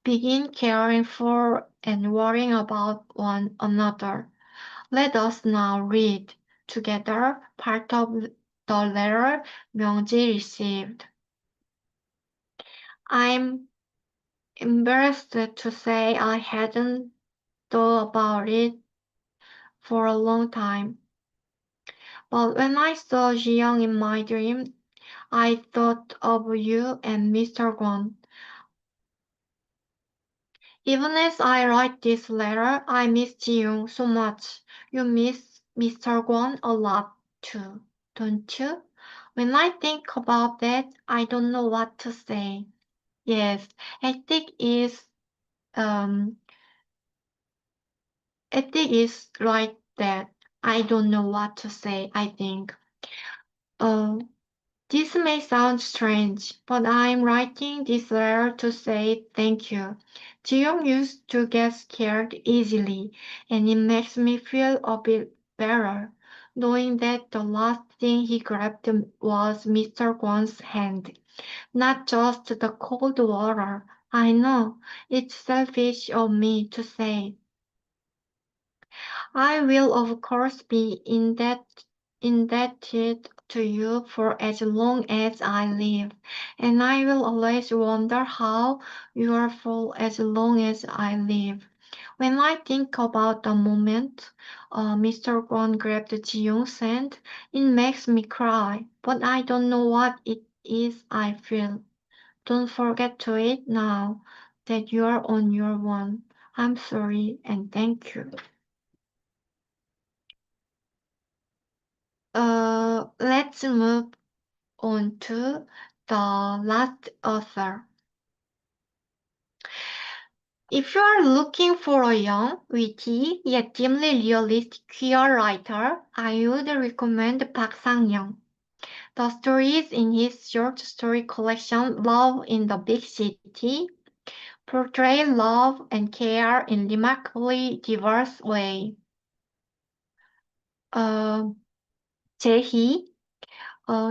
begin caring for and worrying about one another. Let us now read together part of the letter Myungji received. I'm embarrassed to say I hadn't thought about it for a long time. But when I saw Jiyoung in my dream, I thought of you and Mr. Kwon. Even as I write this letter, I miss Jiyoung so much. You miss Mr. Kwon a lot too, don't you? When I think about that, I don't know what to say. Yes, ethic is um ethic is right that I don't know what to say, I think. Uh, This may sound strange, but I'm writing this letter to say thank you. Jiyoung used to get scared easily, and it makes me feel a bit better, knowing that the last thing he grabbed was Mr. Kwon's hand, not just the cold water. I know, it's selfish of me to say. I will of course be indebted to you for as long as I live, and I will always wonder how you are for as long as I live. When I think about the moment Mr. Kwon grabbed Jiyoung's hand, it makes me cry, but I don't know what it is I feel. Don't forget to eat now that you are on your own. I'm sorry and thank you. Let's move on to the last author. If you are looking for a young, witty, yet dimly realistic queer writer, I would recommend Park Sang-young. The stories in his short story collection Love in the Big City portray love and care in remarkably diverse way. Jae-hee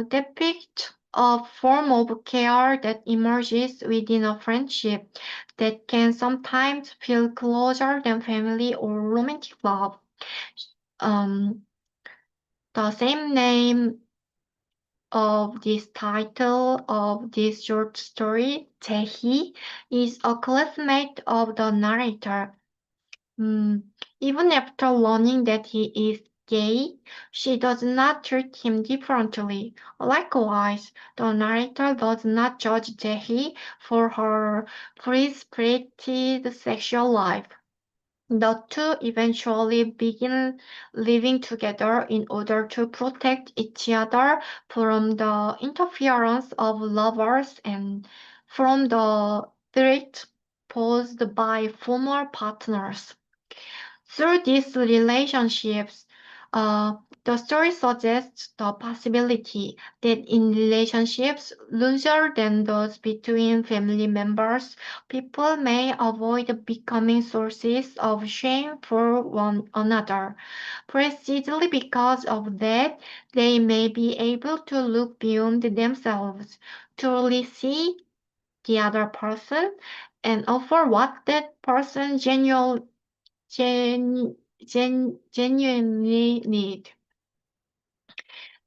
depict a form of care that emerges within a friendship that can sometimes feel closer than family or romantic love. The same name of this title of this short story, Jae-hee, is a classmate of the narrator. Even after learning that he is gay, she does not treat him differently. Likewise, the narrator does not judge Jae for her free-spirited sexual life. The two eventually begin living together in order to protect each other from the interference of lovers and from the threat posed by former partners. Through these relationships, the story suggests the possibility that in relationships looser than those between family members, people may avoid becoming sources of shame for one another. Precisely because of that, they may be able to look beyond themselves, truly see the other person, and offer what that person genuinely need.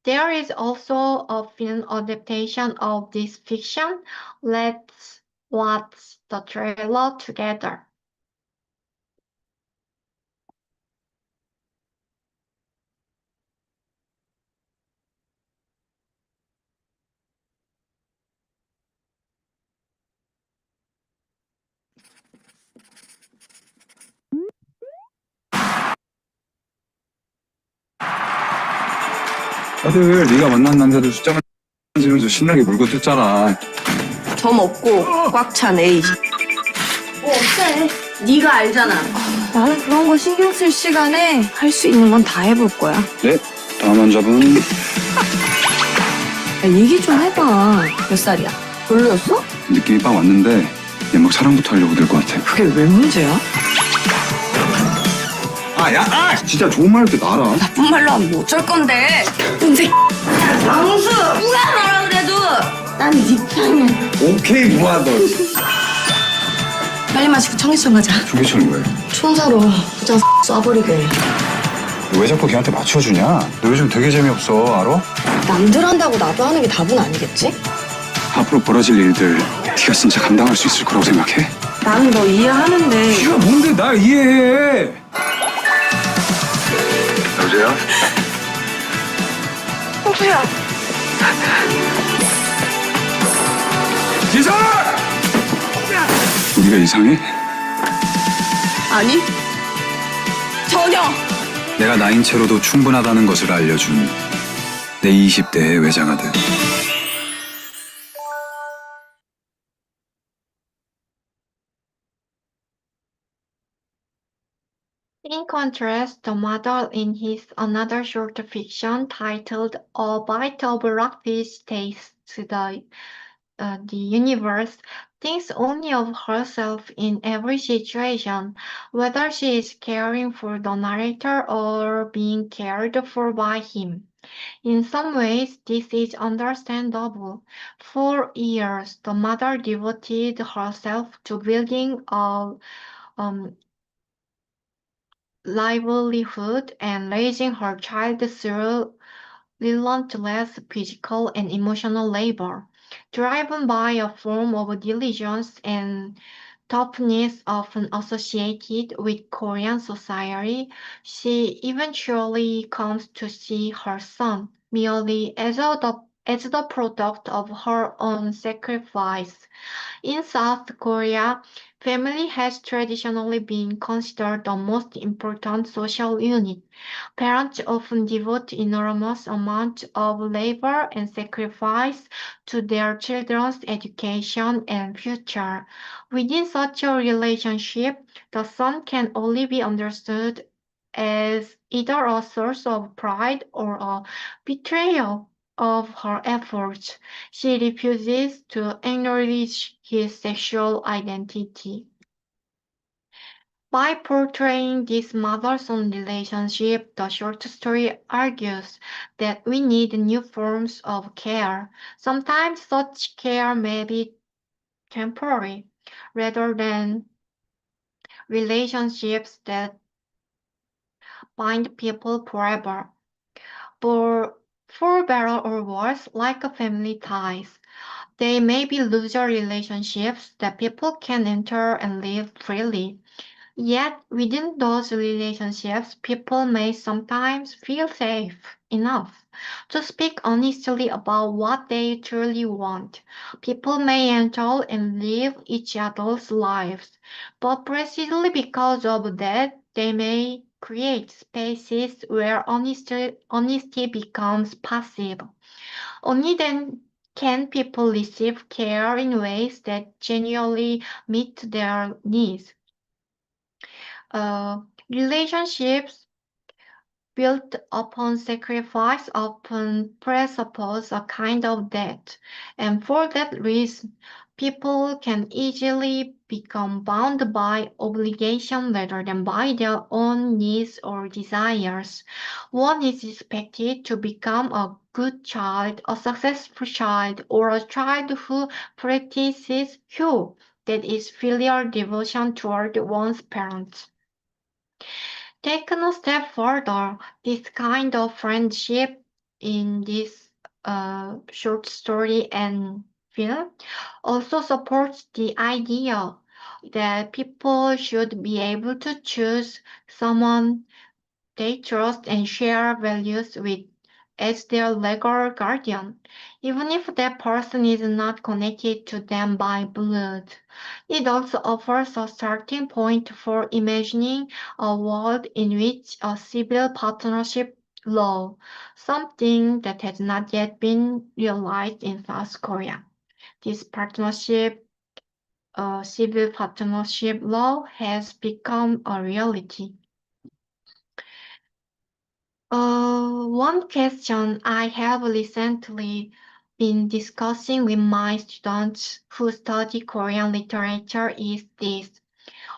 There is also a film adaptation of this fiction. Let's watch the trailer together. 다들 네가 만난 남자들 숫자만 지면서 신나게 물고 뜯잖아. 점 없고 꽉 찬 A. 어때? 네가 알잖아. 나는 그런 거 신경 쓸 시간에 할 수 있는 건 다 해볼 거야. 네, 다음 환자분. 야, 얘기 좀 해봐. 몇 살이야? 별로였어? 느낌이 빡 왔는데 얘 막 사랑부터 하려고 들 것 같아. 그게 왜 문제야? 진짜 좋은 말 할 때 놔라. 나쁜 말로 하면 뭐 어쩔 건데? 근데 방수 누가 뭐라 그래도 난 네 편이야. 오케이, 무한도. 빨리 마시고 청계천 가자. 중계천이 왜? 촌사로 부장 쏴버리게. 왜 자꾸 걔한테 맞춰주냐? 너 요즘 되게 재미없어, 알아? 남들 한다고 나도 하는 게 답은 아니겠지? 앞으로 벌어질 일들 네가 진짜 감당할 수 있을 거라고 생각해? 나는 너 이해하는데. 네가 뭔데 날 이해해? 여보세요? 오빠야. 지선! 우리가 이상해? 아니 전혀. 내가 나인 채로도 충분하다는 것을 알려준 내 20대의 외장하들. In contrast, the mother in his another short fiction titled A Bite of Rockfish Tastes the Universe thinks only of herself in every situation, whether she is caring for the narrator or being cared for by him. In some ways, this is understandable. For years, the mother devoted herself to building a livelihood and raising her child through relentless physical and emotional labor. Driven by a form of diligence and toughness often associated with Korean society, she eventually comes to see her son merely as the product of her own sacrifice. In South Korea, family has traditionally been considered the most important social unit. Parents often devote enormous amounts of labor and sacrifice to their children's education and future. Within such a relationship, the son can only be understood as either a source of pride or a betrayal of her efforts. She refuses to acknowledge his sexual identity. By portraying this mother-son relationship, the short story argues that we need new forms of care. Sometimes such care may be temporary, rather than relationships that bind people forever. For better or worse, like a family ties, they may be looser relationships that people can enter and live freely. Yet, within those relationships, people may sometimes feel safe enough to speak honestly about what they truly want. People may enter and live each other's lives, but precisely because of that, they may create spaces where honesty becomes possible. Only then can people receive care in ways that genuinely meet their needs. Relationships built upon sacrifice often presuppose a kind of debt, and for that reason, people can easily become bound by obligation rather than by their own needs or desires. One is expected to become a good child, a successful child, or a child who practices who, that is filial devotion toward one's parents. Taken a step further, this kind of friendship in this short story and film also supports the idea that people should be able to choose someone they trust and share values with as their legal guardian, even if that person is not connected to them by blood. It also offers a starting point for imagining a world in which a civil partnership law, something that has not yet been realized in South Korea. This civil partnership law has become a reality. One question I have recently been discussing with my students who study Korean literature is this.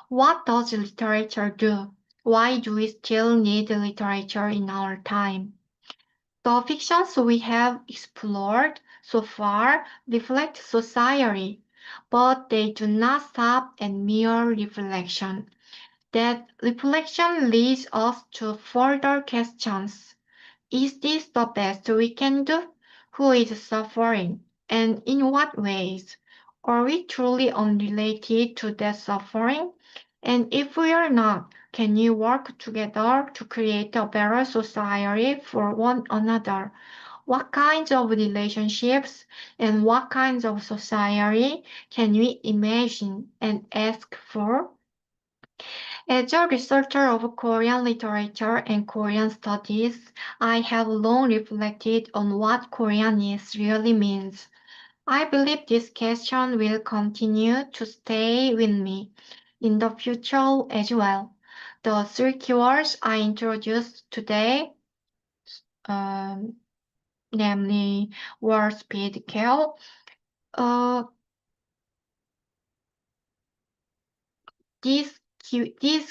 What does literature do? Why do we still need literature in our time? The fictions we have explored so far reflect society, but they do not stop at mere reflection. That reflection leads us to further questions. Is this the best we can do? Who is suffering? And in what ways? Are we truly unrelated to that suffering? And if we are not, can we work together to create a better society for one another? What kinds of relationships and what kinds of society can we imagine and ask for? As a researcher of Korean literature and Korean studies, I have long reflected on what Koreanese really means. I believe this question will continue to stay with me in the future as well. The three keywords I introduced today, um, namely word, speed, care, uh, these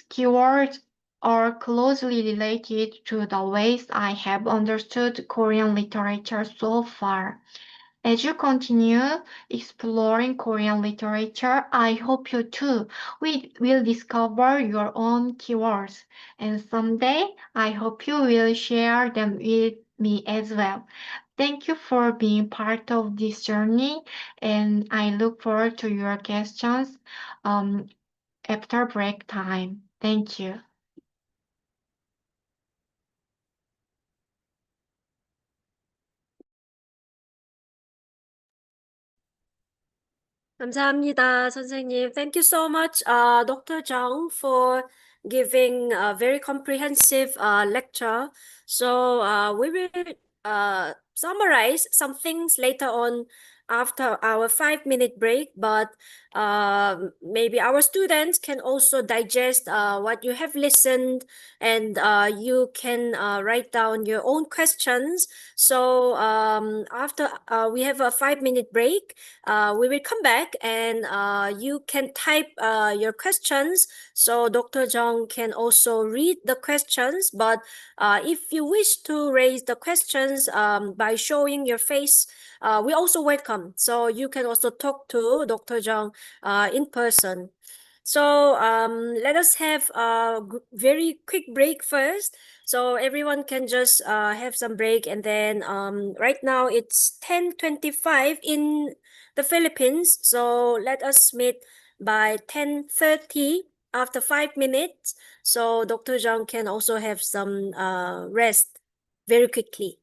keywords are closely related to the ways I have understood Korean literature so far. As you continue exploring Korean literature, I hope you too will discover your own keywords. And someday, I hope you will share them with me as well. Thank you for being part of this journey, and I look forward to your questions um, after break time. Thank you. 감사합니다, 선생님. Thank you so much, Dr. Jung, for giving a very comprehensive lecture. So we will summarize some things later on after our 5-minute break, but maybe our students can also digest what you have listened, and you can write down your own questions. So after we have a 5-minute break, we will come back, and you can type your questions so Dr. Jung can also read the questions. But if you wish to raise the questions by showing your face, we also welcome. So you can also talk to Dr. Jung in person. So let us have a very quick break first. So everyone can just have some break, and then right now it's 10:25 in the Philippines. So let us meet by 10:30 after 5 minutes. So Dr. Zhang can also have some rest very quickly.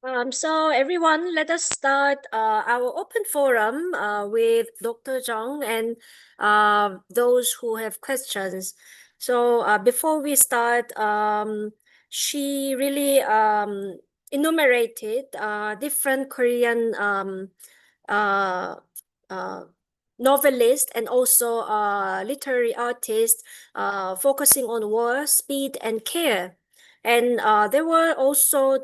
So everyone, let us start our open forum with Dr. Zhang and those who have questions. So before we start, she really enumerated different Korean uh, uh, novelists and also literary artists focusing on war, speed, and care. And there were also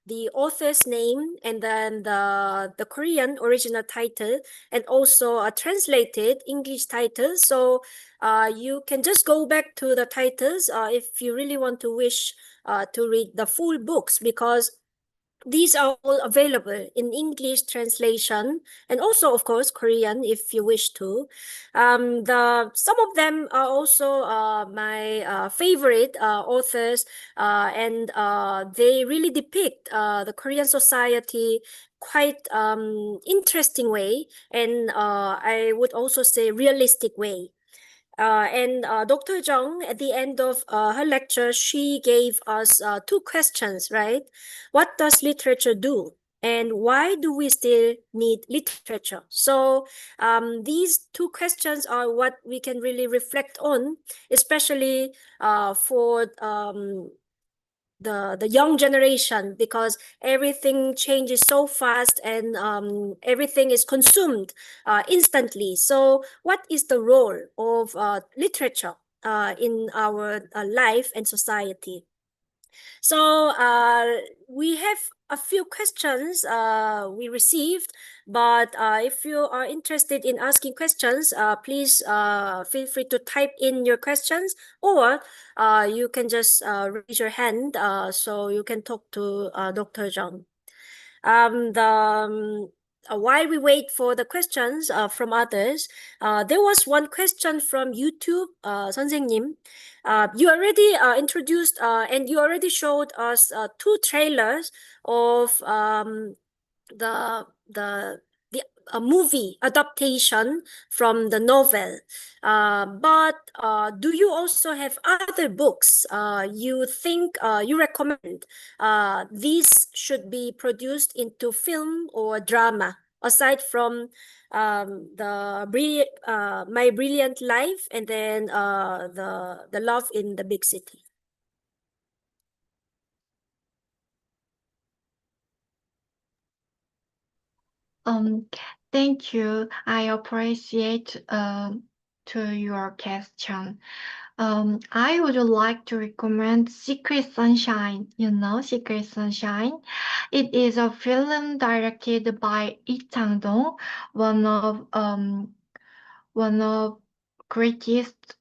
the author's name and then the Korean original title and also a translated English title. So you can just go back to the titles if you really want to wish to read the full books, because these are all available in English translation and also, of course, Korean if you wish to. Some of them are also my favorite authors, and they really depict the Korean society quite interesting way, and I would also say realistic way. And Dr. Zhang, at the end of her lecture, she gave us two questions, right? What does literature do? And why do we still need literature? So these two questions are what we can really reflect on, especially for the young generation, because everything changes so fast and everything is consumed instantly. So what is the role of literature in our life and society? So we have a few questions we received, but if you are interested in asking questions, please feel free to type in your questions, or you can just raise your hand so you can talk to Dr. Zhang. While we wait for the questions from others, there was one question from YouTube, 선생님. You already introduced and you already showed us two trailers of the the the a movie adaptation from the novel. But do you also have other books you think you recommend these should be produced into film or drama, aside from My Brilliant Life and then the Love in the Big City? Thank you. I appreciate to your question. I would like to recommend Secret Sunshine. You know Secret Sunshine? It is a film directed by Lee Chang-dong, one of greatest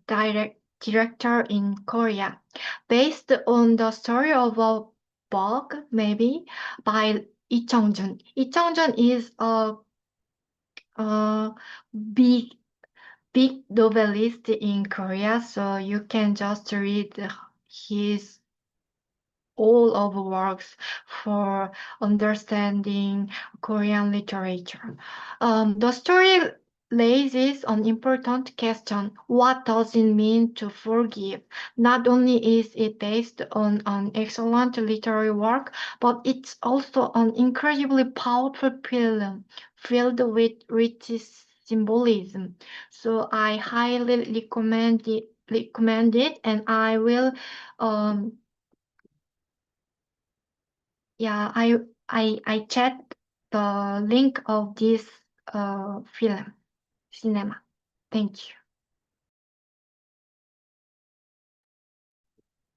director in Korea, based on the story of a bug, maybe, by Lee Chang-jun. Lee Chang-jun is a big novelist in Korea, so you can just read his all of works for understanding Korean literature. The story raises an important question: what does it mean to forgive? Not only is it based on an excellent literary work, but it's also an incredibly powerful film filled with rich symbolism. So I highly recommend it, and I will yeah, I checked the link of this film cinema. Thank you.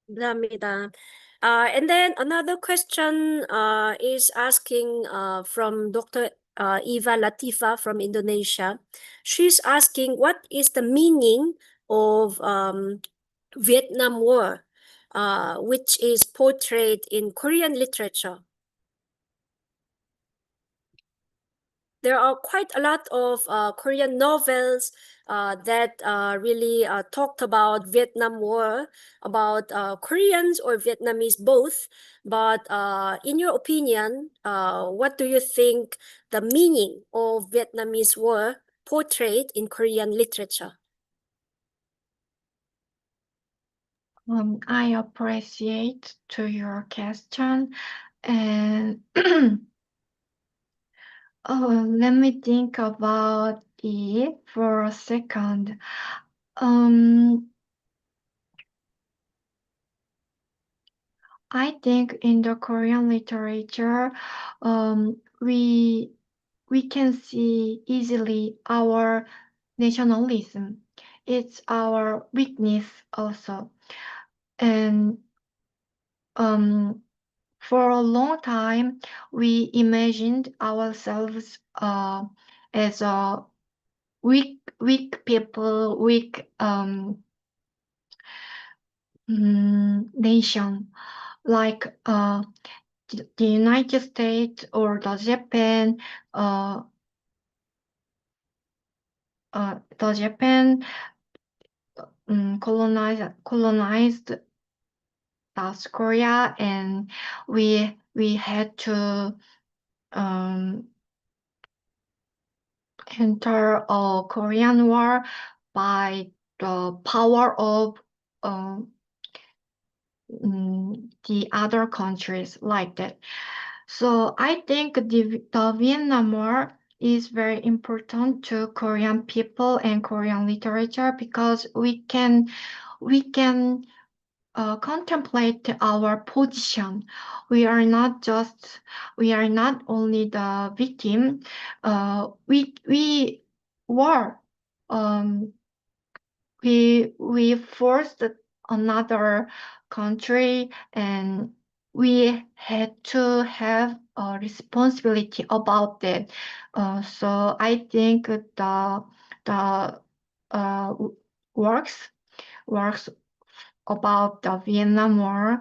감사합니다. And then another question is asking from Dr. Eva Latifa from Indonesia. She's asking, what is the meaning of Vietnam War, which is portrayed in Korean literature? There are quite a lot of Korean novels that really talked about Vietnam War, about Koreans or Vietnamese both. But in your opinion, what do you think the meaning of Vietnamese War portrayed in Korean literature? I appreciate to your question, And let me think about it for a second. I think in the Korean literature, we can see easily our nationalism. It's our weakness also. And for a long time, we imagined ourselves as a weak people, weak nation, like the United States or the Japan. The Japan colonized South Korea, and we had to enter a Korean War by the power of the other countries like that. So I think the Vietnam War is very important to Korean people and Korean literature because we can contemplate our position. We are not only the victim. We were we forced another country, and we had to have a responsibility about that. So I think the works about the Vietnam War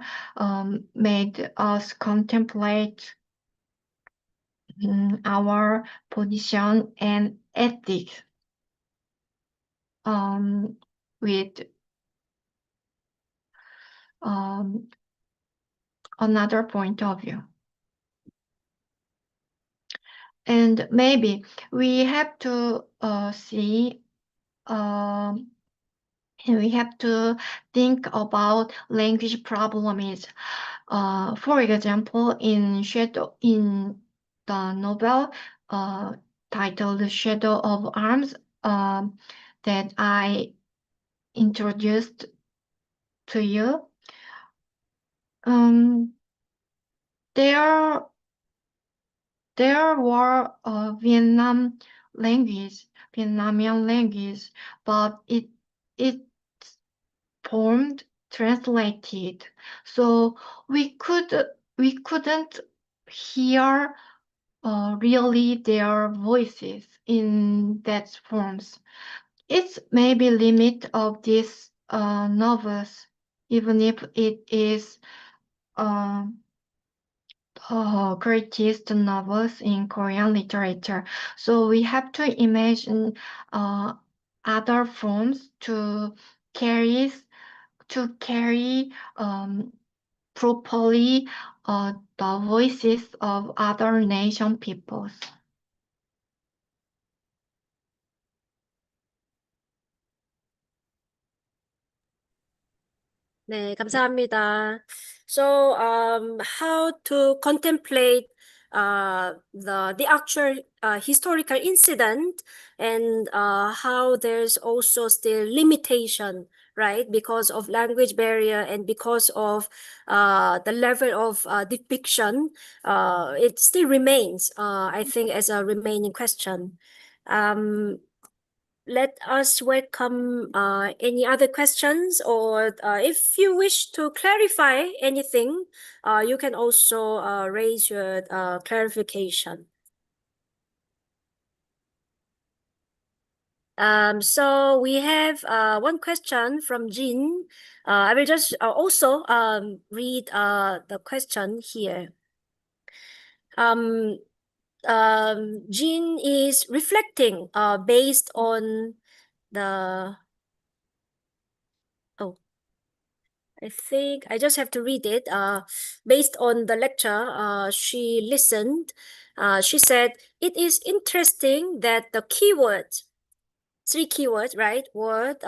made us contemplate our position and ethics with another point of view. And maybe we have to see and we have to think about language problem is, for example, in the novel titled Shadow of Arms that I introduced to you, there were Vietnamian language, but it formed translated, so we couldn't hear really their voices in that forms. It's maybe limit of these novels, even if it is greatest novels in Korean literature. So we have to imagine other forms to carry properly the voices of other nation peoples. 네, 감사합니다. So, how to contemplate the actual historical incident, and how there's also still limitation, right? Because of language barrier and because of the level of depiction, it still remains, I think, as a remaining question. Let us welcome any other questions, or if you wish to clarify anything, you can also raise your clarification. So we have one question from Jin. I will just also read the question here. Jin is reflecting based on the I think I just have to read it. Based on the lecture she listened, she said, it is interesting that the keywords, 3 keywords, right? Word,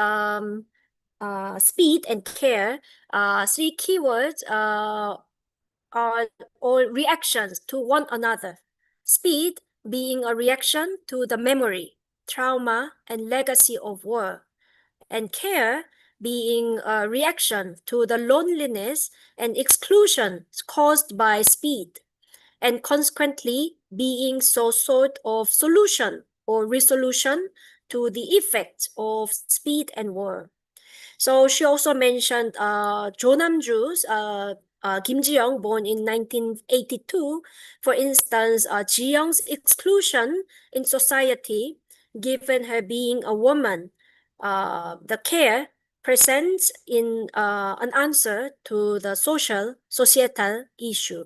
speed and care, 3 keywords or reactions to one another. Speed being a reaction to the memory, trauma, and legacy of war, and care being a reaction to the loneliness and exclusion caused by speed, and consequently being so sort of solution or resolution to the effects of speed and war. So she also mentioned Jo Nam-ju's Kim Ji-young, born in 1982. For instance, Ji-young's exclusion in society, given her being a woman, the care presents in an answer to the societal issue.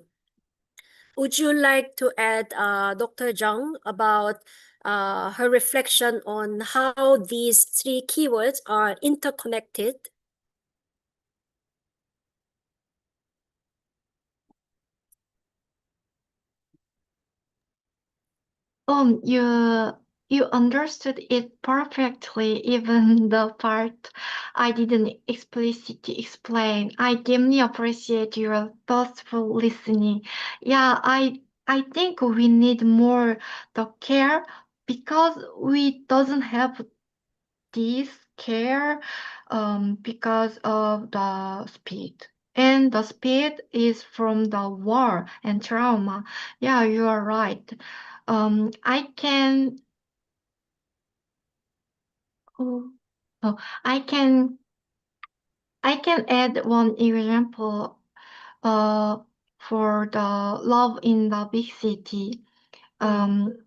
Would you like to add, Dr. Jung, about her reflection on how these three keywords are interconnected? You understood it perfectly, even the part I didn't explicitly explain. I deeply appreciate your thoughtful listening. Yeah, I think we need more the care because we doesn't have this care because of the speed. And the speed is from the war and trauma. Yeah, you are right. Um, I can, oh, oh, I can, I can add one example. Uh, for the love in the big city. Um,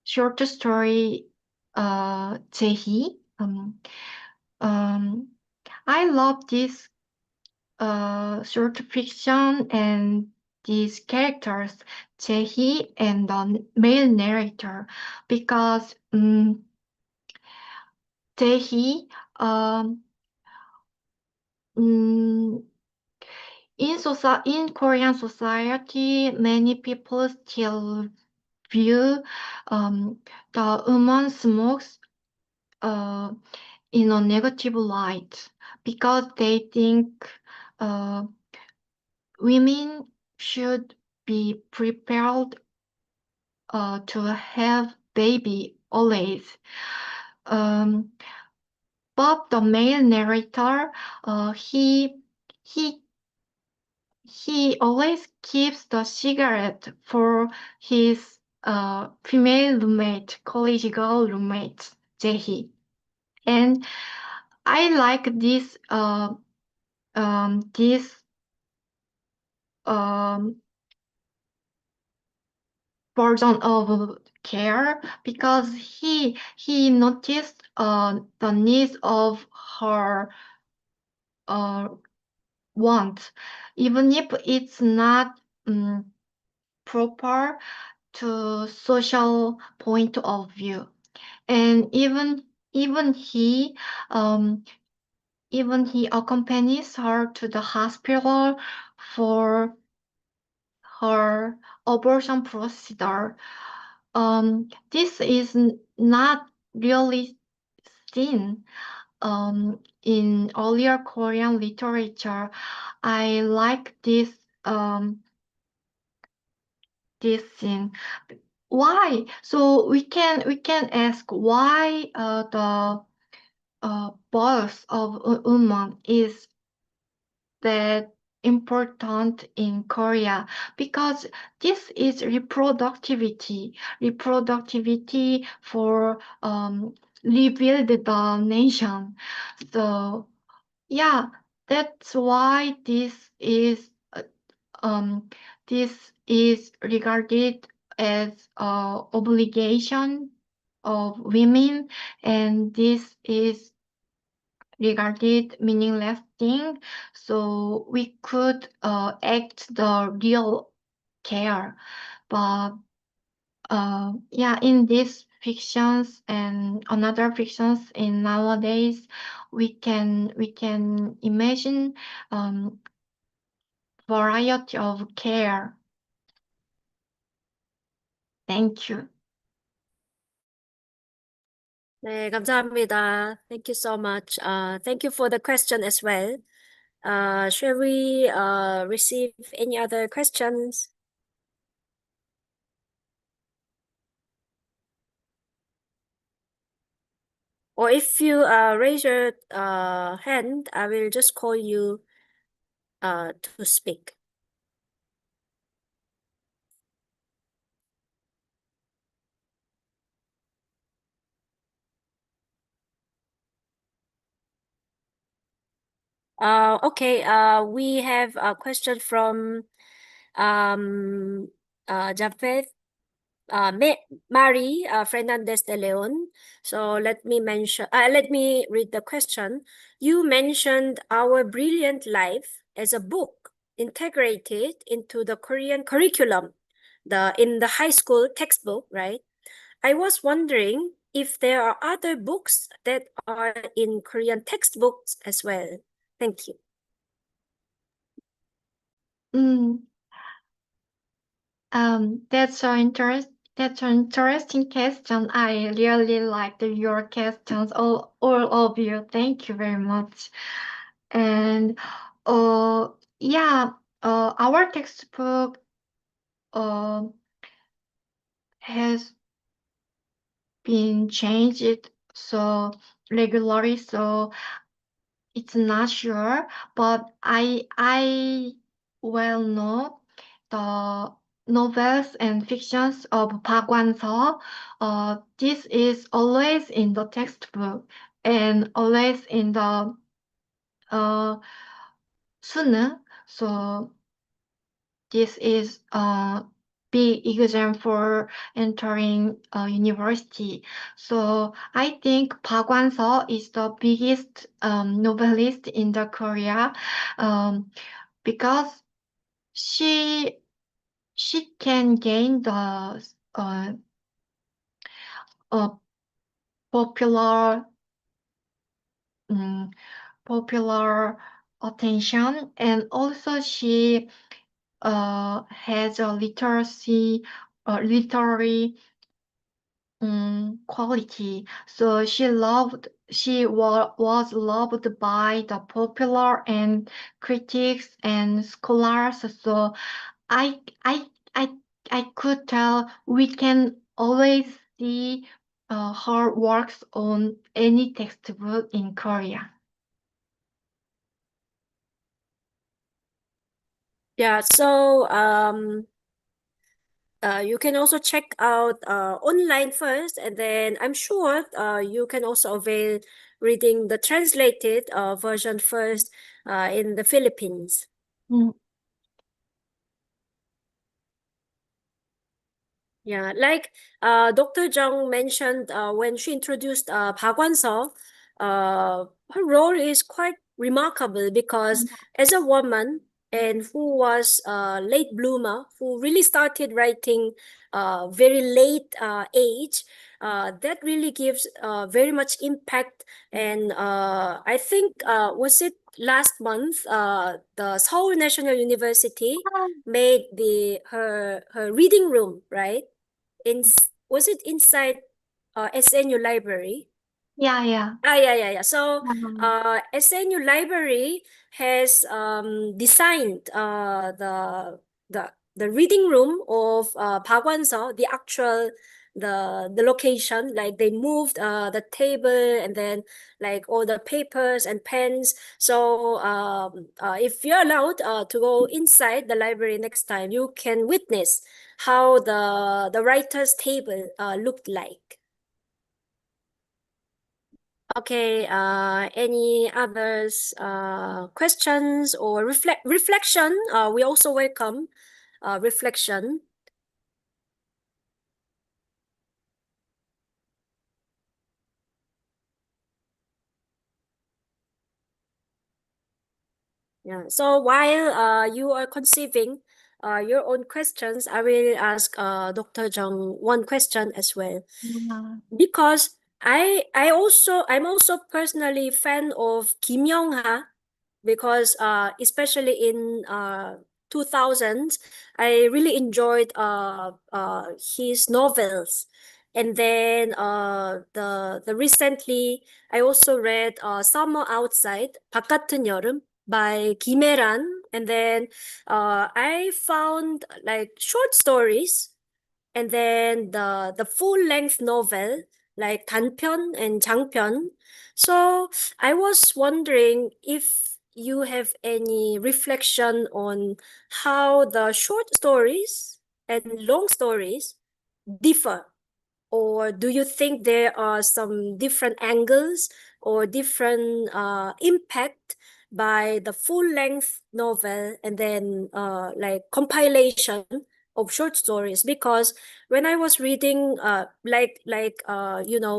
short story. Jae-hee. Um, I love this short fiction and these characters, Jae-hee and the male narrator, because Jae-hee um, mm, in Korean society, many people still view the woman smokes uh, in a negative light because they think uh, women should be prepared to have baby always. Um, but the male narrator, he he he always keeps the cigarette for his female roommate, college girl roommate, Jae. And I like this um, version of care because he noticed the needs of her uh, want, even if it's not proper to social point of view. And even he um, even he accompanies her to the hospital for her abortion procedure. This is not really seen in earlier Korean literature. I like this scene. Why? So we can ask why the birth of a woman is that important in Korea because this is reproductivity for rebuild the nation. So yeah, that's why um this is regarded as obligation of women, and this is regarded meaningless thing. So we could act the real care, but yeah, in these fictions and another fictions in nowadays, we can imagine variety of care. Thank you. 네, 감사합니다. Thank you so much. Thank you for the question as well. Shall we receive any other questions? Or if you raise your hand, I will just call you to speak. Okay, we have a question from Javed Mari Fernandez de Leon. So let me read the question. You mentioned Our Brilliant Life as a book integrated into the Korean curriculum, in the high school textbook, right? I was wondering if there are other books that are in Korean textbooks as well. Thank you. That's an interesting question. I really like your questions, all of you. Thank you very much. And yeah, our textbook has been changed so regularly, so it's not sure, but I well know the novels and fictions of Park Wan-seo. This is always in the textbook and always in the SNUAC. So this is a big exam for entering a university. So I think Park Wan-seo is the biggest novelist in the Korea, because she can gain the popular popular attention, and also she has a literary quality. So was loved by the popular and critics and scholars. So I I I I could tell we can always see her works on any textbook in Korea. Yeah, so you can also check out online first, and then I'm sure you can also avail reading the translated version first in the Philippines. Yeah, like Dr. Jung mentioned when she introduced Park Wan-seo, her role is quite remarkable because as a woman and who was a late bloomer, who really started writing very late age, that really gives very much impact. And I think was it last month the Seoul National University made her reading room, right? Was it inside SNU library? Yeah. Yeah. So SNU library has designed the reading room of Park Wan-seo, the actual the location. Like they moved the table and then like all the papers and pens. So if you're allowed to go inside the library next time, you can witness how the writer's table looked like. Okay, any others questions or reflection? We also welcome reflection. Yeah. So while you are conceiving your own questions, I will ask Dr. Jung one question as well. Because I'm also personally fan of Kim Young-ha, because especially in 2000s I really enjoyed his novels. And then the recently I also read Summer Outside, 바깥은 여름. by Kim Eran, and then I found like short stories, and then the full-length novel like 단편 and 장편. So I was wondering if you have any reflection on how the short stories and long stories differ, or do you think there are some different angles or different impact by the full-length novel and then like compilation of short stories? Because when I was reading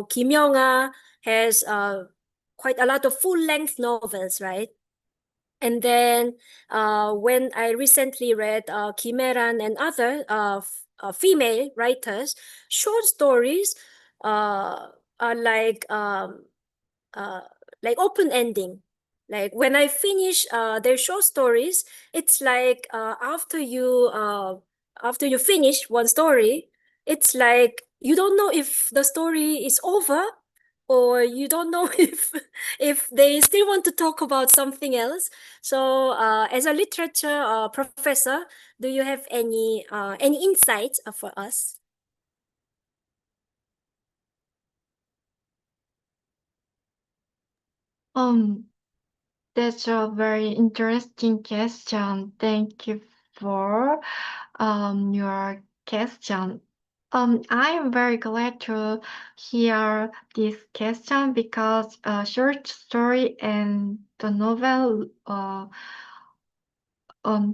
Kim Young-ah has quite a lot of full-length novels, right? And then when I recently read Kim Eran and other female writers, short stories are uh, like open ending. Like when I finish their short stories, it's like after you finish one story, it's like you don't know if the story is over, or you don't know if they still want to talk about something else. So as a literature professor, do you have any insights for us? That's a very interesting question. Thank you for your question. I'm very glad to hear this question because short story and the novel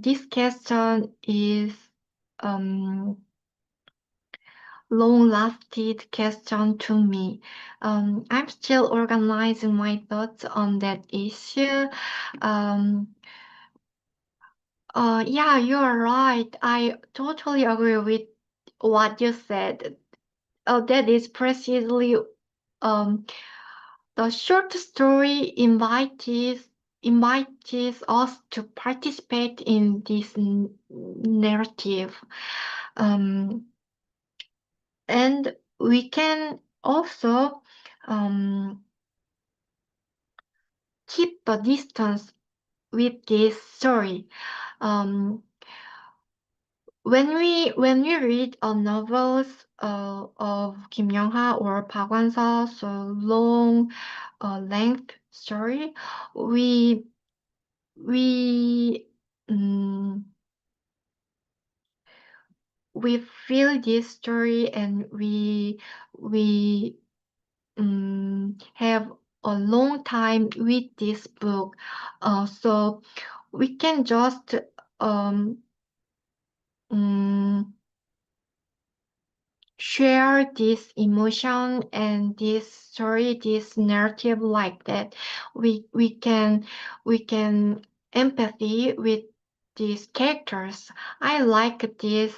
this question is long-lasted question to me. I'm still organizing my thoughts on that issue. Yeah, you're right. I totally agree with what you said. That is precisely the short story invites us to participate in this narrative. And we can also keep the distance with this story. When we read novels of Kim Young-ha or Park Wan-seo, so long length story, we um, we feel this story and we have a long time with this book, so we can just share this emotion and this story, this narrative like that. We can empathy with these characters. I like this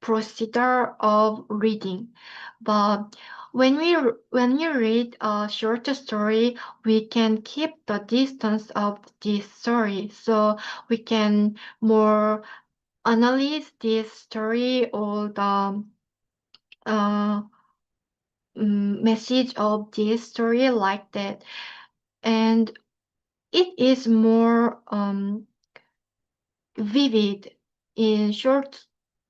procedure of reading. But when we read a short story, we can keep the distance of this story, so we can more analyze this story or the message of this story like that, and it is more vivid in short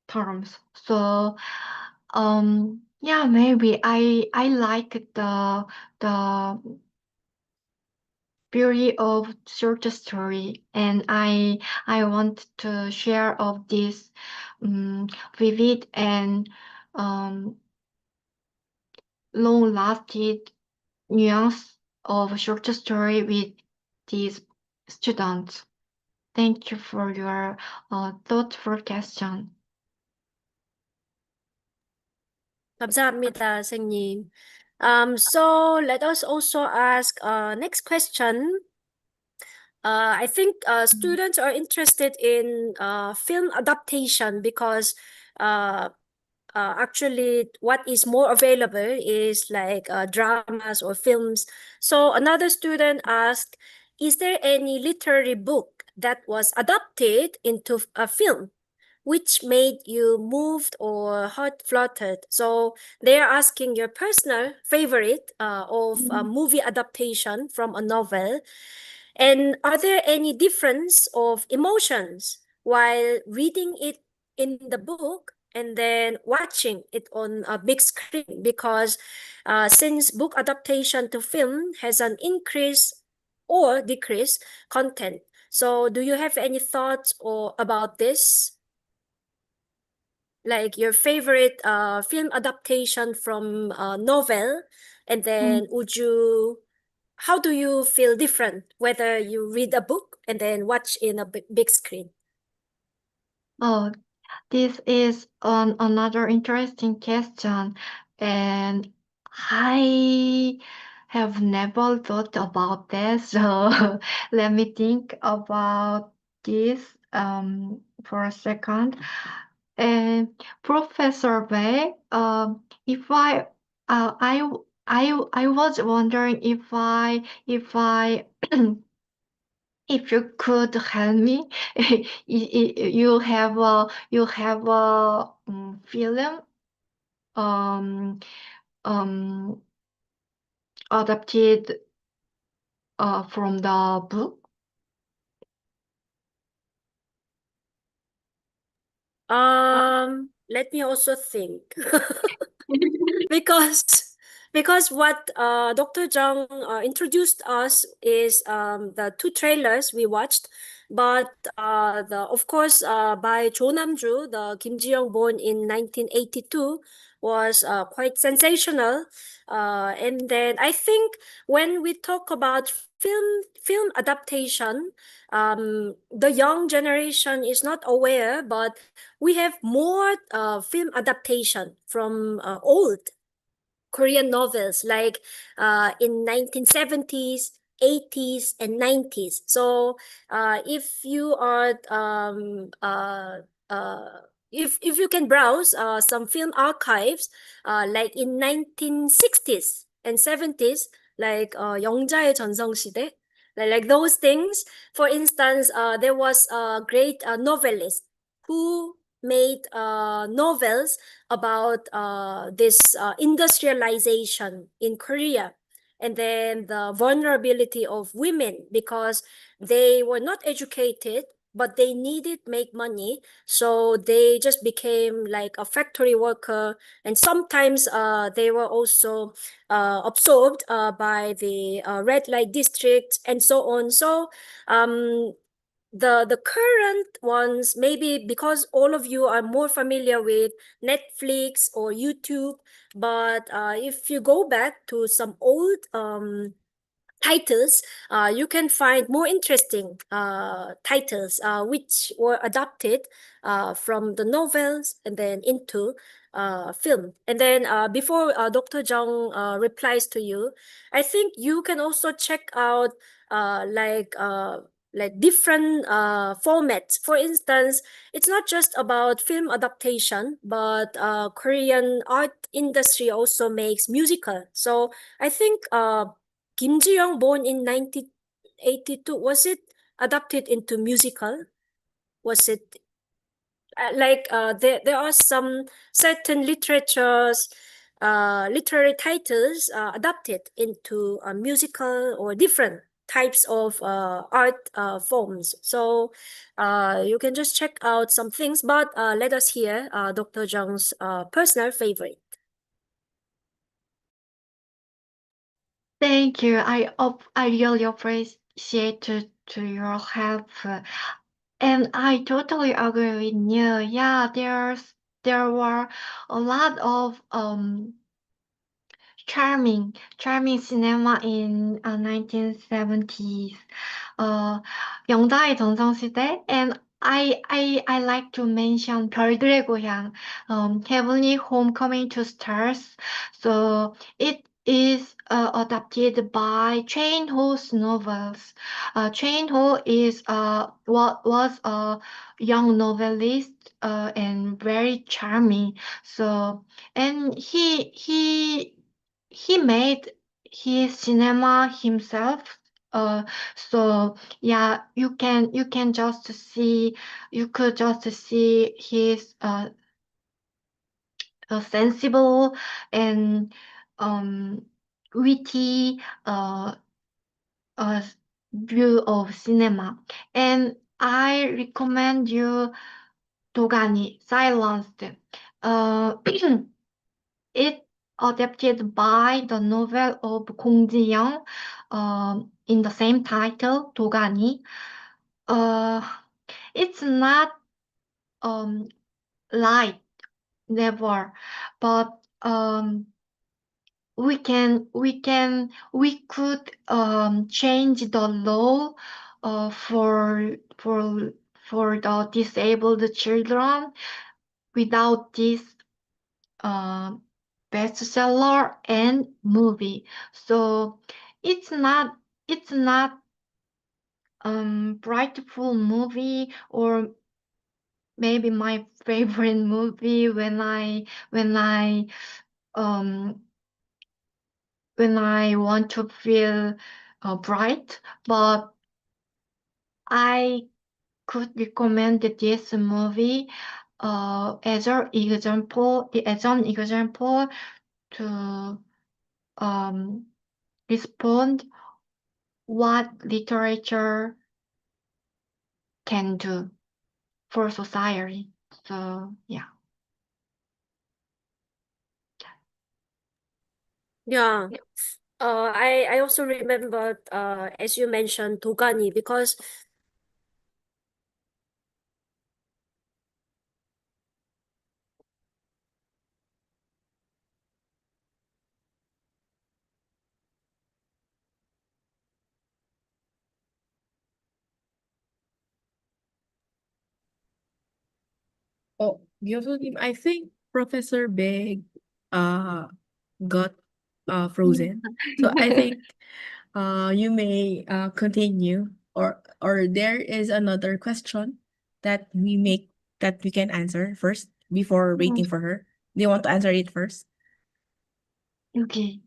terms. So yeah, maybe I like the beauty of short story, and I want to share of this vivid and long lasted nuance of short story with these students. Thank you for your thoughtful question. 감사합니다, 선생님. So let us also ask next question. I think students are interested in film adaptation because actually what is more available is like dramas or films. So another student asked, is there any literary book that was adapted into a film? which made you moved or heart fluttered. So they are asking your personal favorite of a movie adaptation from a novel. And are there any difference of emotions while reading it in the book and then watching it on a big screen? Because since book adaptation to film has an increase or decrease content. So do you have any thoughts or about this? Like your favorite film adaptation from a novel, and then how do you feel different whether you read a book and then watch in a big screen? Oh, this is another interesting question, and I have never thought about this. So let me think about this for a second. And Professor Wei, if I was wondering if I if you could help me. You have a film um um adapted from the book. Let me also think. because because what Dr. Jung introduced us is the two trailers we watched, but the of course by Cho Nam-ju, the Kim Ji-young born in 1982, was quite sensational. And then I think when we talk about film adaptation, the young generation is not aware, but we have more film adaptation from old Korean novels, like in 1970s, 80s, and 90s. So if you are if you can browse some film archives, like in 1960s and 70s, like 영자의 전성시대, like those things. For instance, there was a great novelist who made novels about this industrialization in Korea, and then the vulnerability of women because they were not educated but they needed make money, so they just became like a factory worker, and sometimes they were also absorbed by the red light district and so on. So um, the current ones, maybe because all of you are more familiar with Netflix or YouTube, but if you go back to some old titles, you can find more interesting titles which were adapted from the novels and then into film. And then before Dr. Jung replies to you, I think you can also check out uh, like uh, like different formats. For instance, it's not just about film adaptation, but Korean art industry also makes musical. So I think Kim Ji-young, born in 1982, was it adapted into musical? Was it there are some certain literary titles adapted into a musical or different types of art forms. So you can just check out some things, but let us hear Dr. Jung's personal favorite. Thank you. I really appreciate to your help. And I totally agree with you. Yeah, there were a lot of charming cinema in 1970s. 영자의 전성시대, and I like to mention 별들의 고향, Heavenly Homecoming to Stars. So it is adapted by Chain Ho's novels. Chain Ho is was a young novelist and very charming. So and he made his cinema himself. So yeah, you could just see his sensible and witty uh, view of cinema. And I recommend you Dogani, Silenced. It adapted by the novel of Kong Ji-young in the same title, Dogani. Uh, it's not light, never, but we could change the law for the disabled children without this uh, bestseller and movie. So it's not brightful movie, or maybe my favorite movie um when I want to feel bright, but I could recommend this movie as an example to um, respond what literature can do for society. So yeah. Yeah. I also remembered, as you mentioned, Togani, because Oh, Gyosunim, I think Professor Big uh got frozen. So I think you may continue, or there is another question that we can answer first before waiting for her. Do you want to answer it first? Okay,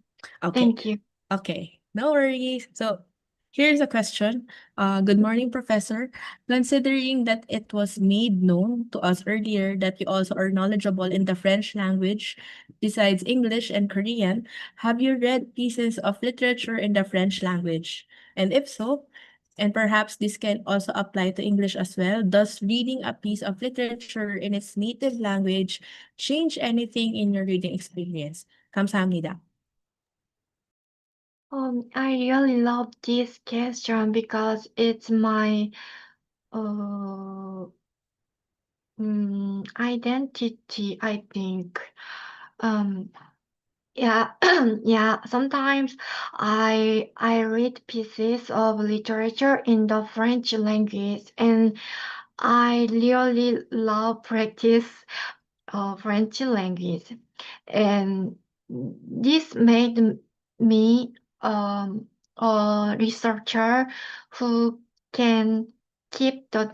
Okay. thank you. Okay, no worries. So here's a question. Good morning, Professor. Considering that it was made known to us earlier that you also are knowledgeable in the French language besides English and Korean, have you read pieces of literature in the French language? And if so, and perhaps this can also apply to English as well, does reading a piece of literature in its native language change anything in your reading experience? 감사합니다. I really love this question because it's my uh, identity, I think. Um, yeah, yeah. Sometimes I read pieces of literature in the French language, and I really love practice French language, and this made me a researcher who can keep the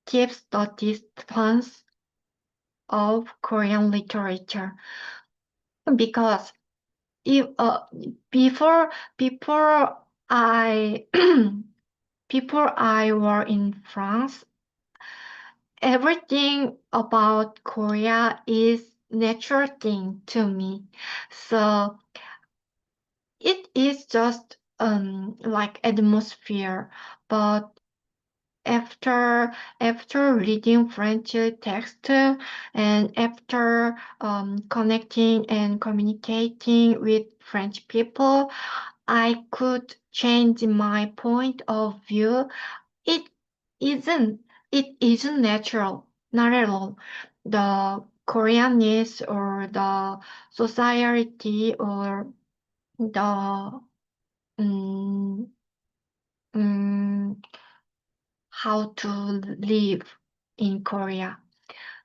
keeps the distance of Korean literature, because if before I before I were in France, everything about Korea is natural thing to me. So it is just like atmosphere, but after reading French text and after connecting and communicating with French people, I could change my point of view. It isn't it isn't natural, not at all. The Koreanness or the society or the mm, mm, how to live in Korea.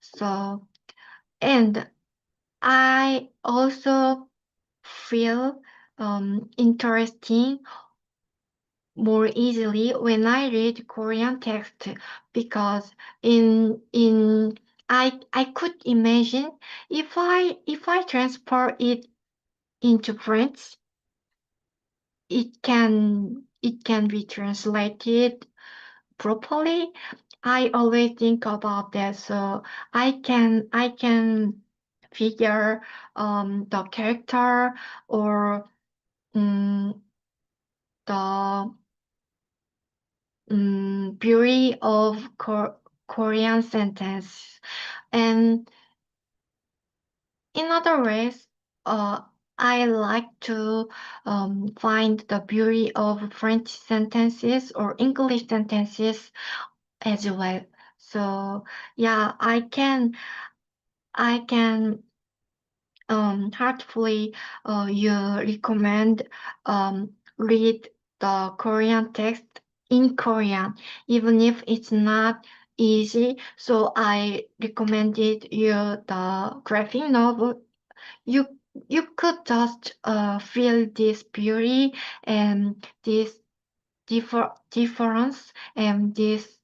So, and I also feel interesting more easily when I read Korean text, because in I could imagine if I transfer it into French, it can it can be translated properly. I always think about that, so I can figure the character or the beauty of Korean sentence. And in other ways, I like to find the beauty of French sentences or English sentences as well. So yeah, I can heartfully you recommend read the Korean text in Korean, even if it's not easy. So I recommended you the graphic novel. You you could just feel this beauty and this difference and these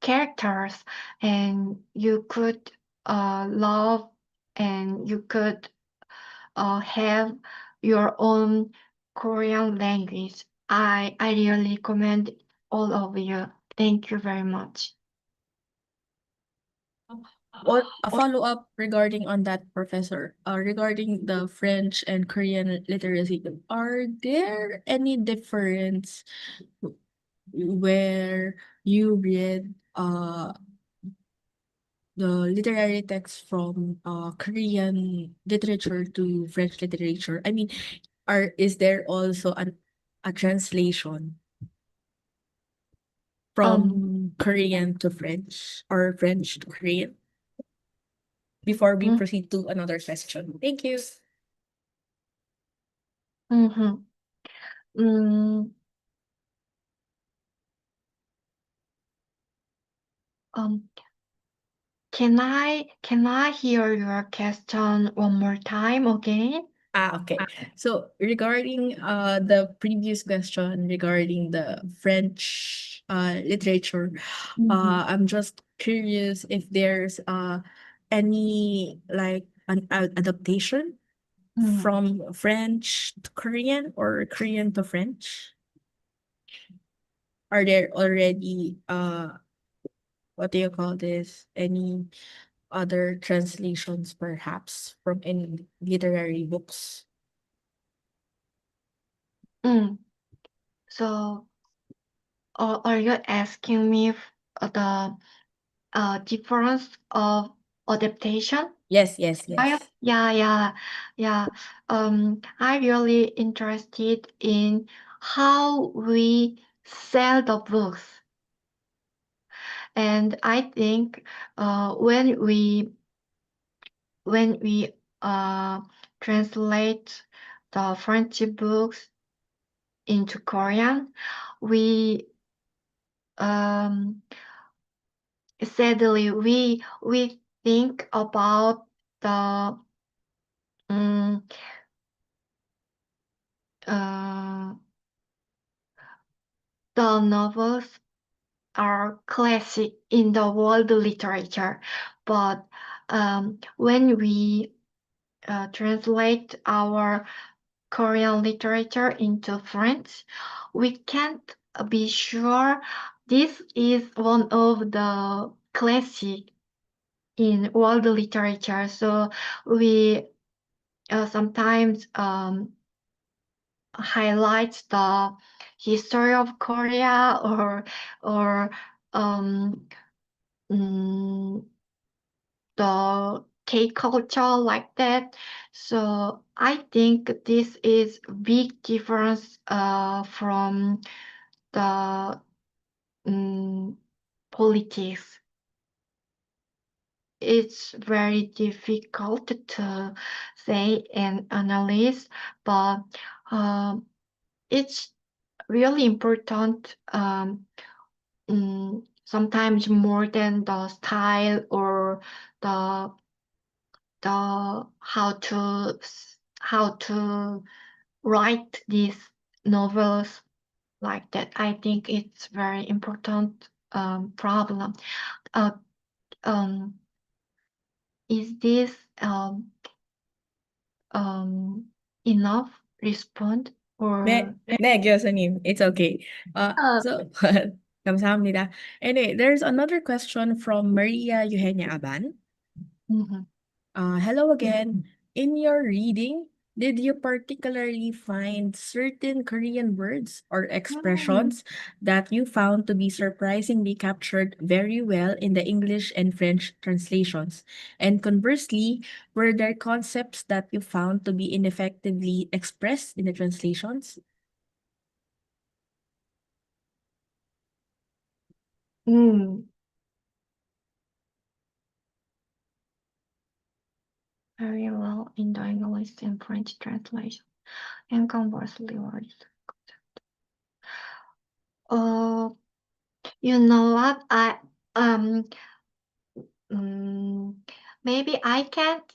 characters, and you could love and you could have your own Korean language. I really recommend all of you. Thank you very much. Or a follow-up regarding on that, Professor, regarding the French and Korean literacy, are there any difference where you read the literary text from Korean literature to French literature? I mean, is there also a translation from Korean to French or French to Korean? Before we proceed to another question. Thank you. Mm-hmm. Mm, um, can I hear your question one more time again? Okay. So regarding the previous question regarding the French literature, I'm just curious if there's any like an adaptation from French to Korean or Korean to French? Are there already what do you call this? Any other translations perhaps from any literary books? So, are you asking me the difference of adaptation? Yes, yes, yes. Yeah. I'm really interested in how we sell the books. And I think when we translate the French books into Korean, we sadly we think about the um, uh, the novels are classic in the world literature, but when we translate our Korean literature into French, we can't be sure this is one of the classic in world literature. So we sometimes highlight the history of Korea or um, the K culture like that. So I think this is big difference from the politics. It's very difficult to say and analyze, but it's really important. Sometimes more than the style or the the how to write these novels like that. I think it's very important problem. Uh, is this enough respond or 네, 교수님. It's okay. So, 감사합니다. Anyway, there's another question from Maria Eugenia Aban. mhm. Hello again. In your reading, did you particularly find certain Korean words or expressions that you found to be surprisingly captured very well in the English and French translations? And conversely, were there concepts that you found to be ineffectively expressed in the translations? Mm. Very well in the English and French translation, and conversely, what is you know what? Um maybe I can't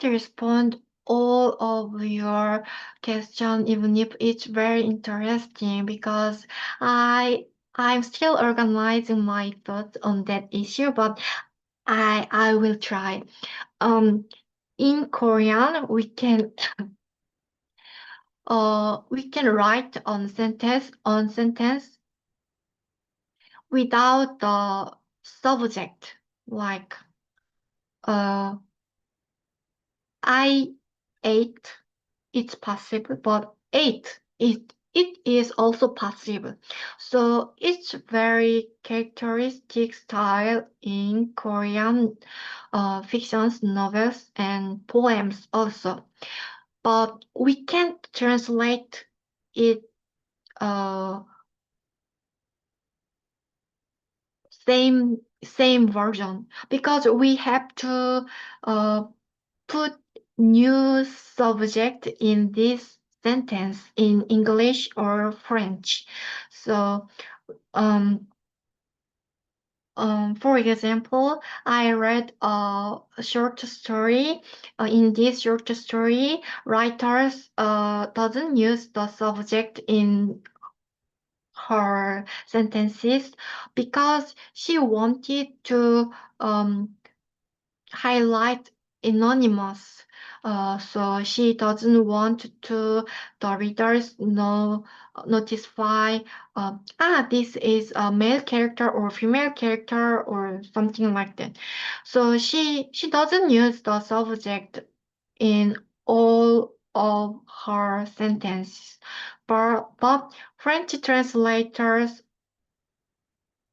respond all of your question even if it's very interesting because I'm still organizing my thoughts on that issue, but I will try. In Korean we can write on sentence without the subject, like I ate, it's possible, but ate, it is also possible. So it's very characteristic style in Korean fictions, novels, and poems also. But we can't translate it uh, same version because we have to put new subject in this sentence in English or French. So for example, I read a short story. In this short story, writers doesn't use the subject in her sentences because she wanted to highlight anonymous. So she doesn't want to the readers notify this is a male character or female character or something like that. So she doesn't use the subject in all of her sentences, but French translators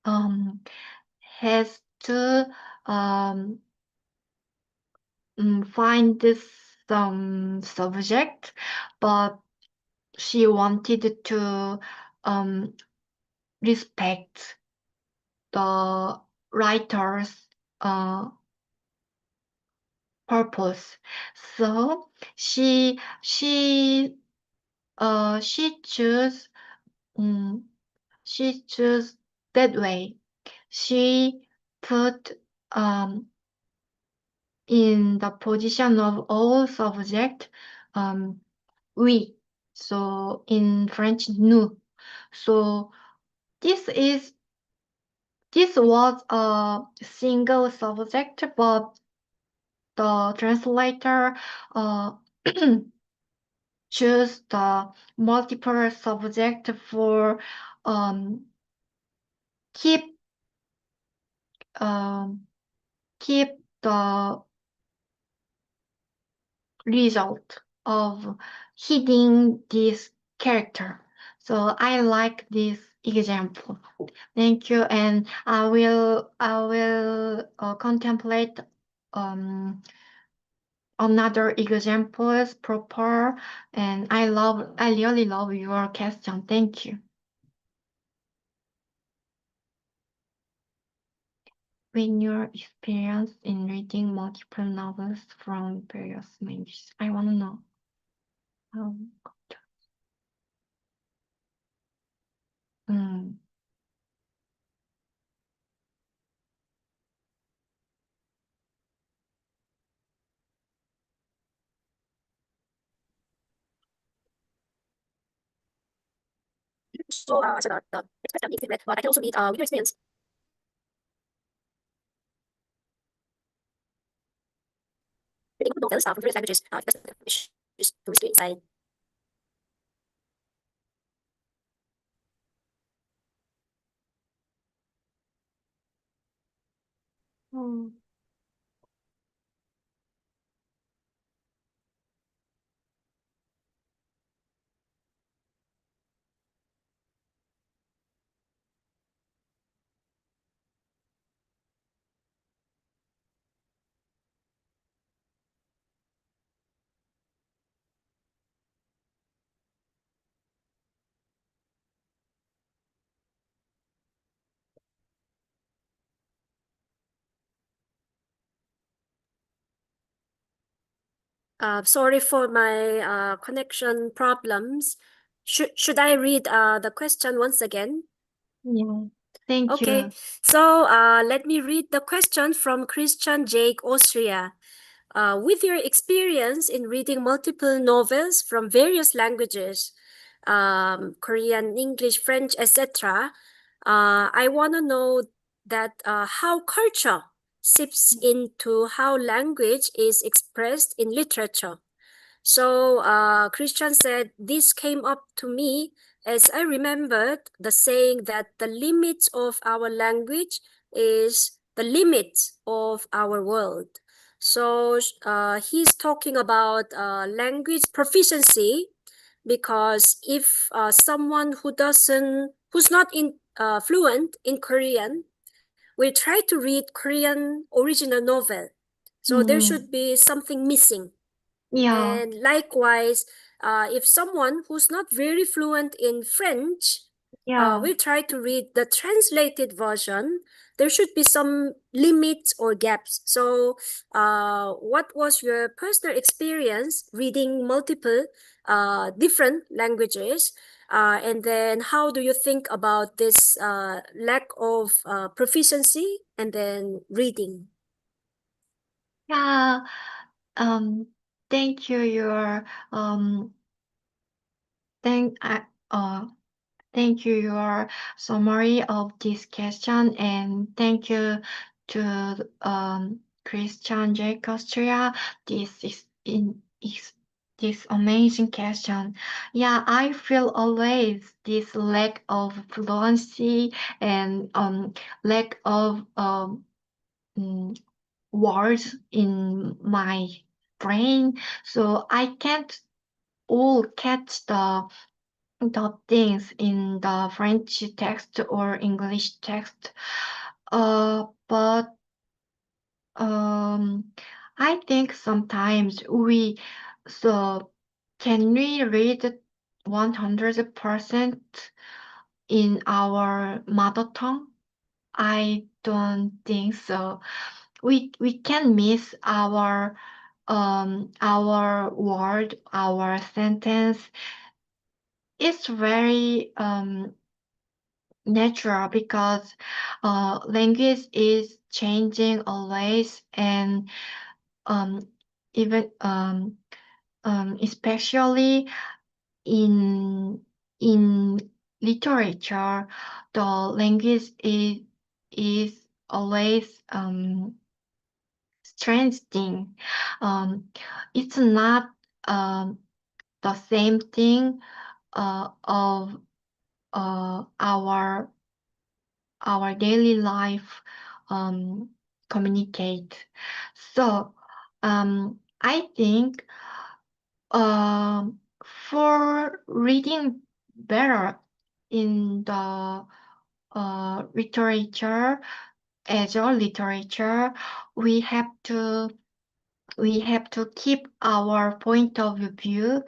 has to find some subject, but she wanted to respect the writer's purpose. So she choose she choose that way. She put in the position of all subject oui. So in French, nous. So this was a single subject, but the translator choose the multiple subject for keep keep the result of hiding this character. So I like this example. Thank you, and I will contemplate another examples proper. And I really love your question. Thank you. When your experience in reading multiple novels from various languages, I want to know. Mm. So, the expert equipment, but I can also read with your experience. Reading novels from various languages, to restrain inside. Mm. Sorry for my connection problems. Should I read the question once again? Yeah. Thank Okay, you. so let me read the question from Christian Jake, Austria. With your experience in reading multiple novels from various languages, Korean, English, French, etc., I want to know that how culture seeps into how language is expressed in literature. So Christian said, this came up to me as I remembered the saying that the limits of our language is the limits of our world. So he's talking about language proficiency, because if someone who's not fluent in Korean will try to read Korean original novel, so there Mm. should be something missing. Yeah. And likewise, if someone who's not very fluent in French Yeah. will try to read the translated version, there should be some limits or gaps. So, what was your personal experience reading multiple different languages? And then, how do you think about this lack of proficiency and then reading? Yeah. Um, thank you. Your thank thank you your summary of this question, and thank you to Christian J. Austria. This amazing question. Yeah, I feel always this lack of fluency and lack of mm, words in my brain, so I can't all catch the things in the French text or English text. But I think sometimes so can we read 100% in our mother tongue? I don't think so. We can miss our word, our sentence. It's very natural because language is changing always, and um, even especially in literature, the language is always strange thing. It's not the same thing of our daily life communicate. So I think for reading better in the literature, as a literature, we have to keep our point of view.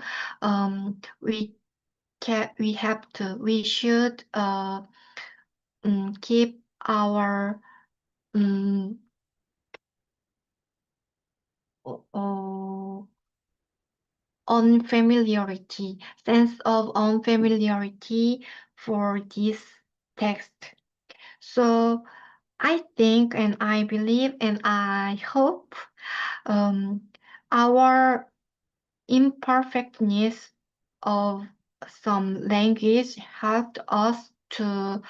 We should keep our um, unfamiliarity, sense of unfamiliarity for this text. So I think and I believe and I hope our imperfectness of some language helped us to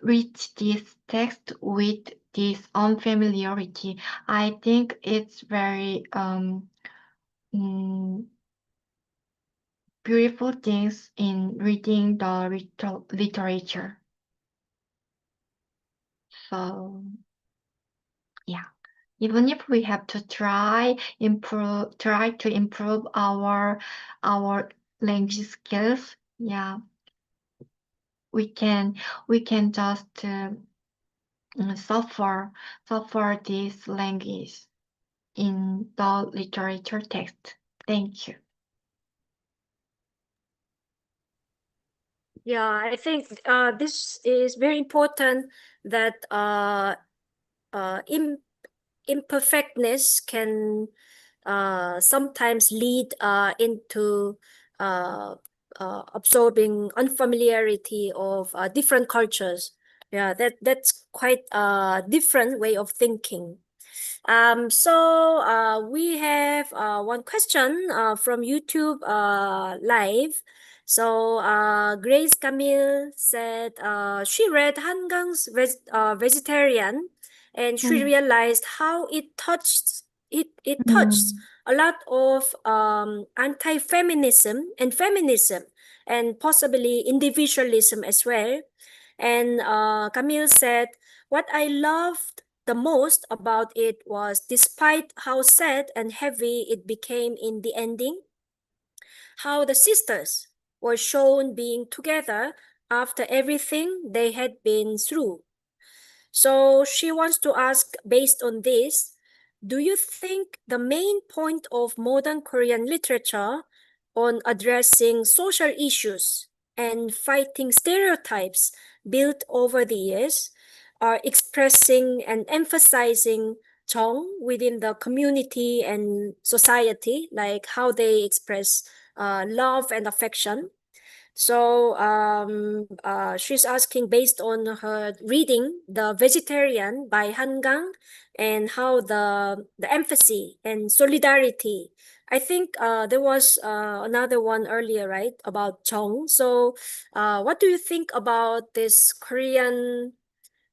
reach this text with this unfamiliarity. I think it's very beautiful things in reading the literature. So Yeah. Even if we have to try to improve our language skills, yeah, we can just suffer this language in the literature text. Thank you. Yeah, I think this is very important that imperfectness can sometimes lead into absorbing unfamiliarity of different cultures. Yeah, that's quite a different way of thinking. So we have one question from YouTube live. So Grace Camille said she read Hangang's Vegetarian, and she realized how it touched a lot of anti-feminism and feminism, and possibly individualism as well. And Camille said, what I loved the most about it was, despite how sad and heavy it became in the ending, how the sisters were shown being together after everything they had been through. So she wants to ask, based on this, do you think the main point of modern Korean literature on addressing social issues and fighting stereotypes built over the years are expressing and emphasizing Jong within the community and society, like how they express love and affection? So she's asking, based on her reading The Vegetarian by Hangang, and how the empathy and solidarity. I think there was another one earlier, right, about Chong. So what do you think about this Korean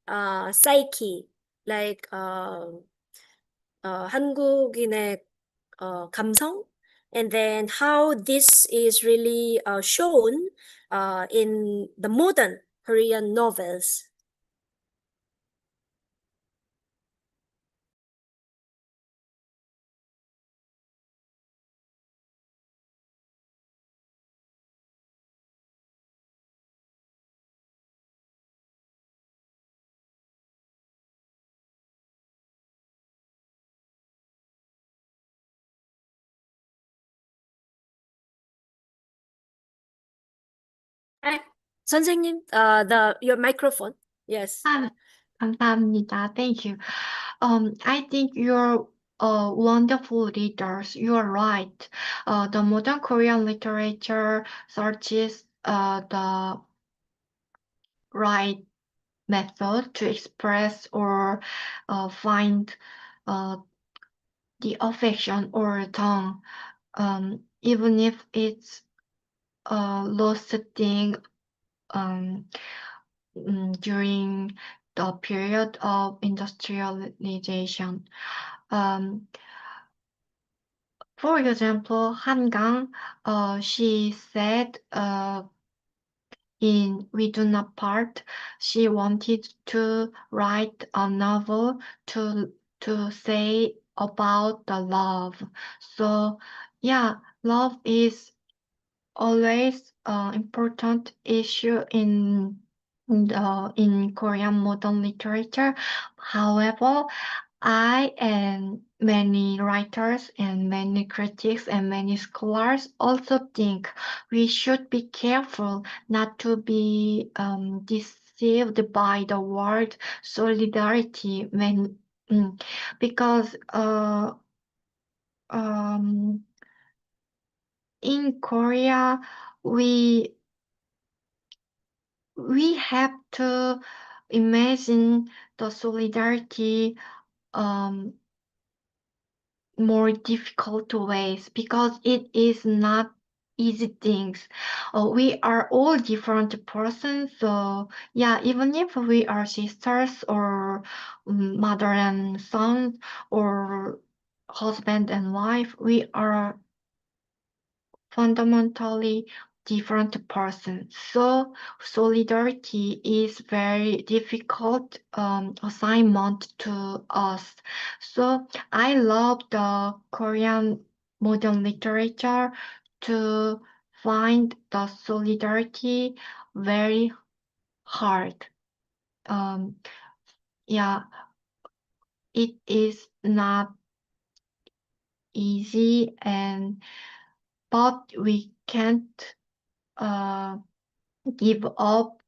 psyche, like 한국인의 감성, and then how this is really shown in the modern Korean novels? 네, 선생님, your microphone. Yes. 감사합니다. Thank you. I think you're wonderful readers. You are right. The modern Korean literature searches the right method to express or find the affection or tongue, even if it's lost thing during the period of industrialization. For example, Hangang, she said in We Do Not Part, she wanted to write a novel to say about the love. So yeah, love is always an important issue in Korean modern literature. However, I and many writers and many critics and many scholars also think we should be careful not to be deceived by the word solidarity because in Korea we have to imagine the solidarity more difficult ways because it is not easy things. We are all different persons, so yeah, even if we are sisters or mother and son or husband and wife, we are fundamentally different person. So solidarity is very difficult assignment to us. So I love the Korean modern literature to find the solidarity very hard. Yeah, it is not easy, but we can't give up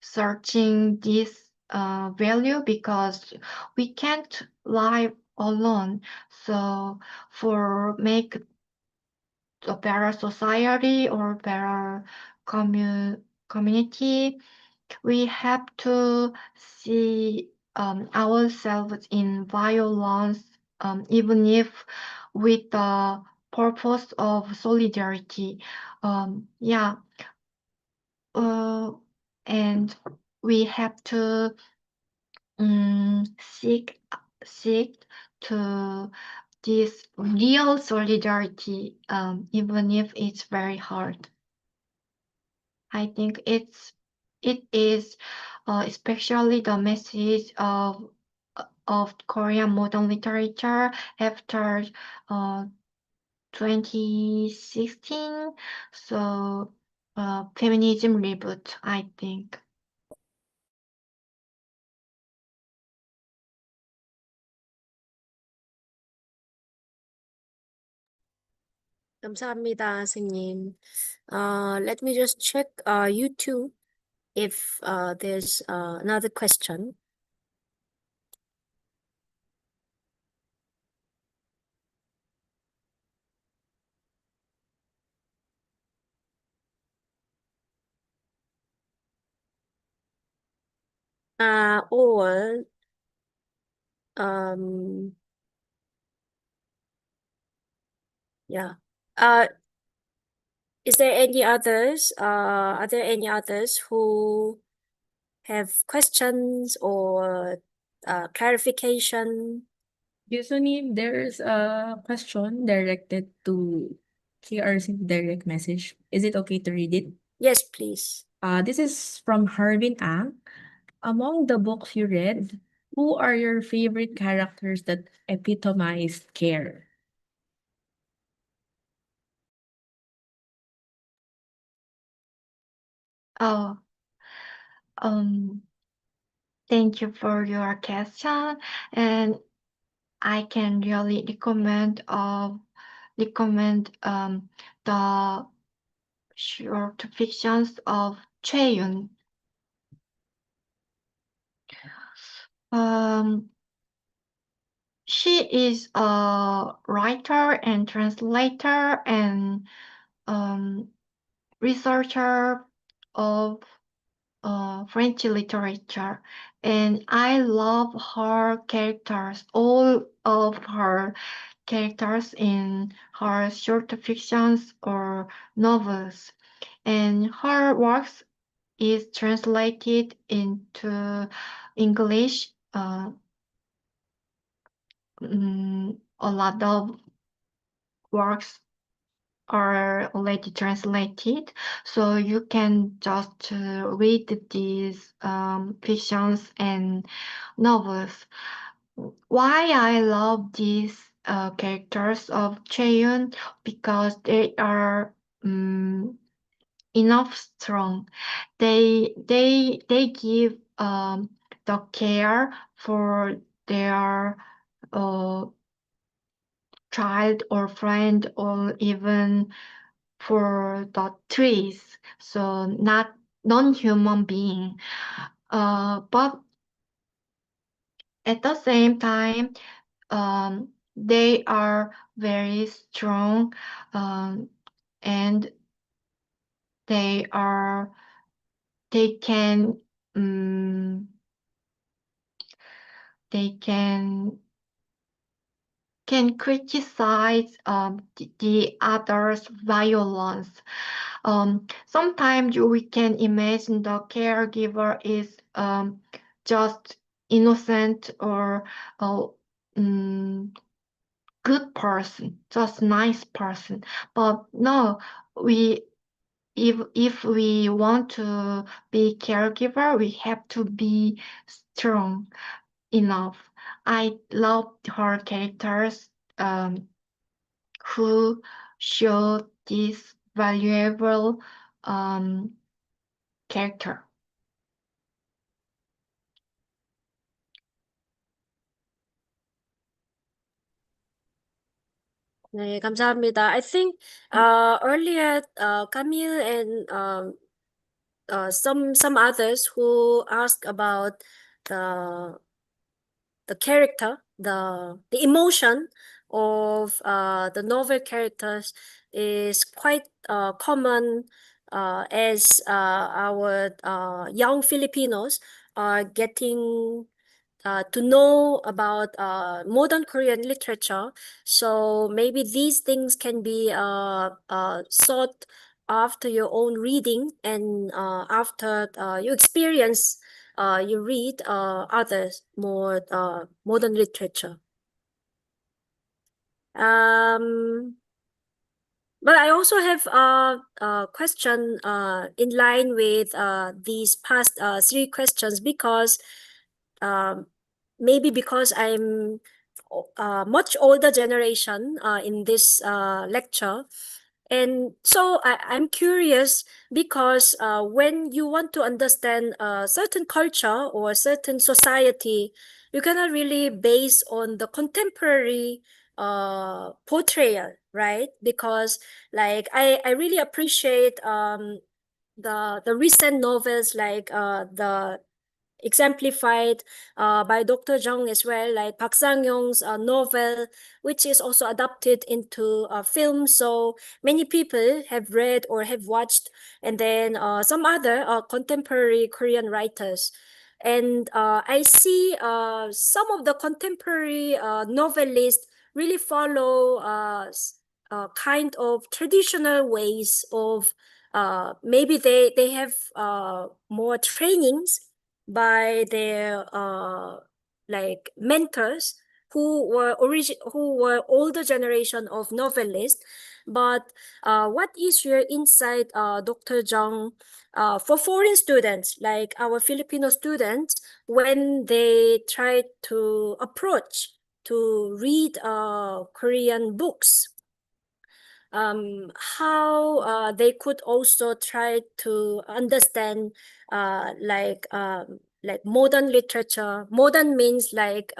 searching this value because we can't live alone. So for make a better society or better community, we have to see ourselves in violence, even if with the purpose of solidarity. Yeah, and we have to seek to this real solidarity, even if it's very hard. I think it is especially the message of Korean modern literature after 2016. So feminism reboot, I think. 감사합니다, 선생님. Let me just check YouTube if there's another question. Or yeah. Is there any others? Are there any others who have questions or clarification? Yusunim, there's a question directed to KRC direct message. Is it okay to read it? Yes, please. This is from Harvin Ang. Among the books you read, who are your favorite characters that epitomized care? Oh, thank you for your question, and I can really recommend the short fictions of Cheyun. She is a writer and translator and researcher of French literature, and I love her characters, all of her characters in her short fictions or novels, and her works is translated into English. A lot of works are already translated, so you can just read these fictions and novels. Why I love these characters of Cheyun? Because they are enough strong. They give the care for their child or friend or even for the trees, so not non-human being. But at the same time, they are very strong, and they are they can they can criticize the other's violence. Sometimes we can imagine the caregiver is just innocent or good person, just nice person. But no, we if we want to be caregiver, we have to be strong enough. I love her characters who show this valuable character. 네, 감사합니다. I think earlier Camille and some others who asked about the character, the emotion of the novel characters is quite common as our young Filipinos are getting to know about modern Korean literature. So maybe these things can be sought after your own reading and after you experience, you read others more modern literature. But I also have a question in line with these past three questions because maybe because I'm much older generation in this lecture. And so I'm curious because when you want to understand a certain culture or a certain society, you cannot really base on the contemporary portrayal, right? Because like I really appreciate the recent novels like the exemplified by Dr. Jung as well, like Park Sang-young's novel, which is also adapted into a film. So many people have read or have watched, and then some other contemporary Korean writers. And I see some of the contemporary novelists really follow kind of traditional ways of maybe they have more trainings by their like mentors who were older generation of novelists. But what is your insight, Dr. Jung, for foreign students like our Filipino students when they try to approach to read Korean books? How they could also try to understand like modern literature. Modern means like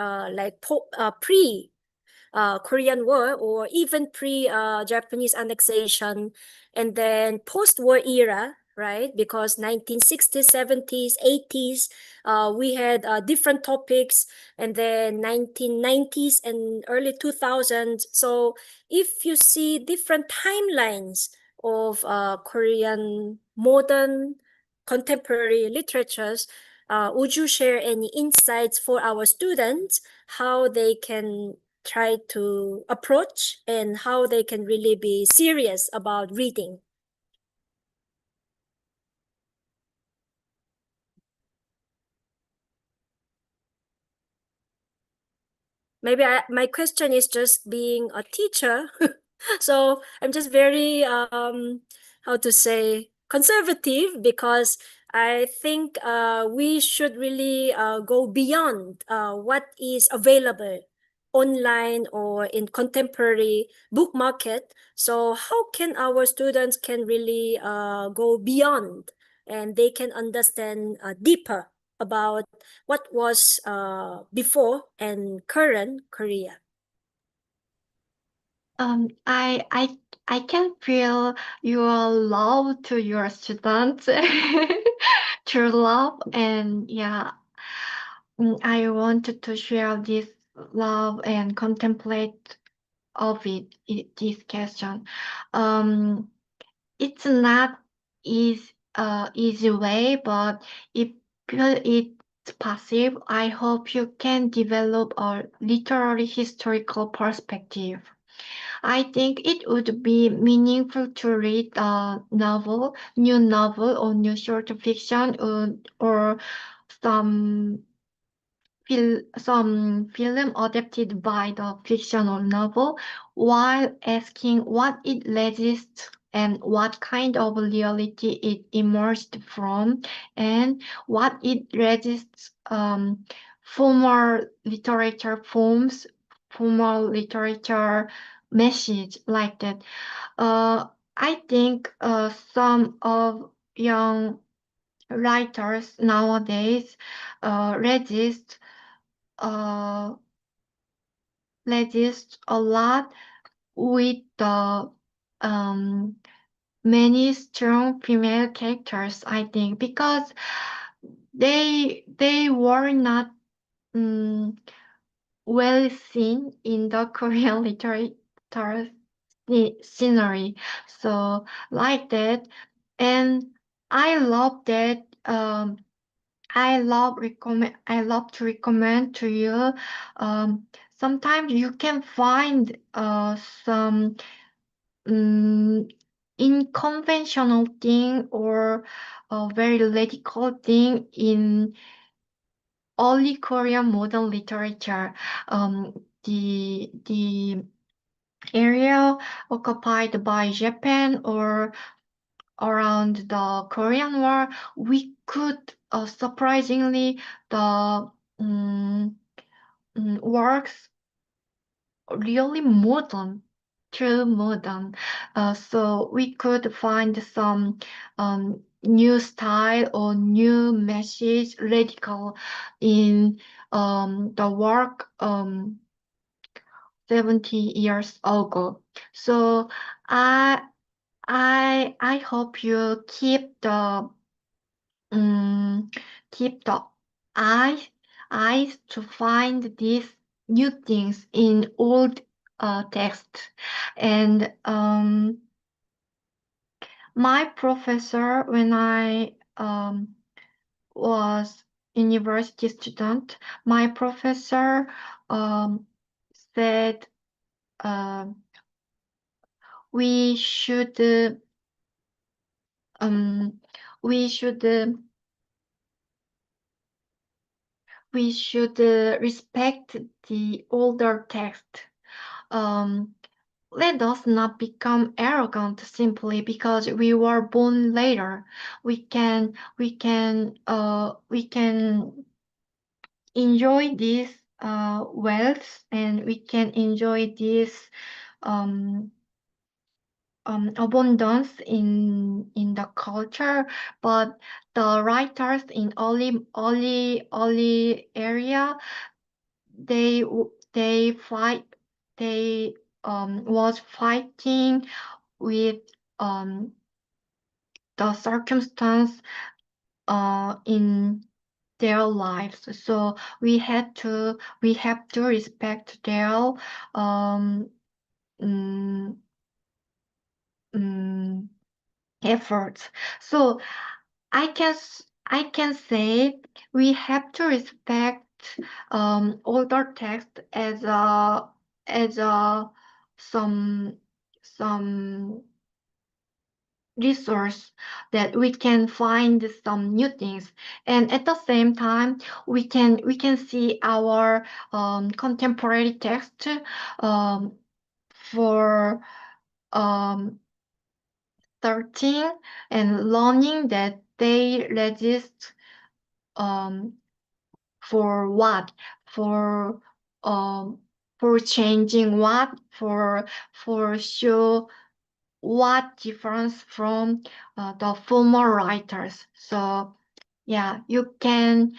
pre Korean War or even pre Japanese annexation, and then post-war era, right? Because 1960s, 70s, 80s, we had different topics, and then 1990s and early 2000s. So if you see different timelines of Korean modern contemporary literatures, would you share any insights for our students, how they can try to approach and how they can really be serious about reading? Maybe my question is just being a teacher. So I'm just very, how to say, conservative because I think we should really go beyond what is available online or in contemporary book market. So how can our students can really go beyond and they can understand deeper about what was before and current Korea? I can feel your love to your students, true love, and yeah, I wanted to share this love and contemplate of this question. It's not easy way, but if it's passive, I hope you can develop a literary historical perspective. I think it would be meaningful to read a new novel or new short fiction or some some film adapted by the fictional novel while asking what it resists and what kind of reality it emerged from, and what it resists formal literature forms, formal literature message like that. I think some of young writers nowadays resist uh, resist a lot with the many strong female characters, I think, because they were not well seen in the Korean literature scenery. So like that, and I love that. I love to recommend to you. Sometimes you can find some unconventional thing or a very radical thing in early Korean modern literature. The area occupied by Japan or around the Korean War, we could surprisingly the works really modern, true modern. So we could find some new style or new message, radical in the work 70 years ago. So I I hope you keep the eyes eyes to find these new things in old text. And my professor, when I was university student, my professor said uh, we should um, we should we should respect the older text. Let us not become arrogant simply because we were born later. We can enjoy this wealth, and we can enjoy this um, abundance in the culture. But the writers in early area, they fight they was fighting with the circumstance in their lives. So we have to respect their um, mm, mm, efforts. So I can say we have to respect older text as a some some resource that we can find some new things, and at the same time we can see our contemporary text um, for um, searching and learning that they resist um, for what for um, for changing what for show what difference from the former writers. So yeah, you can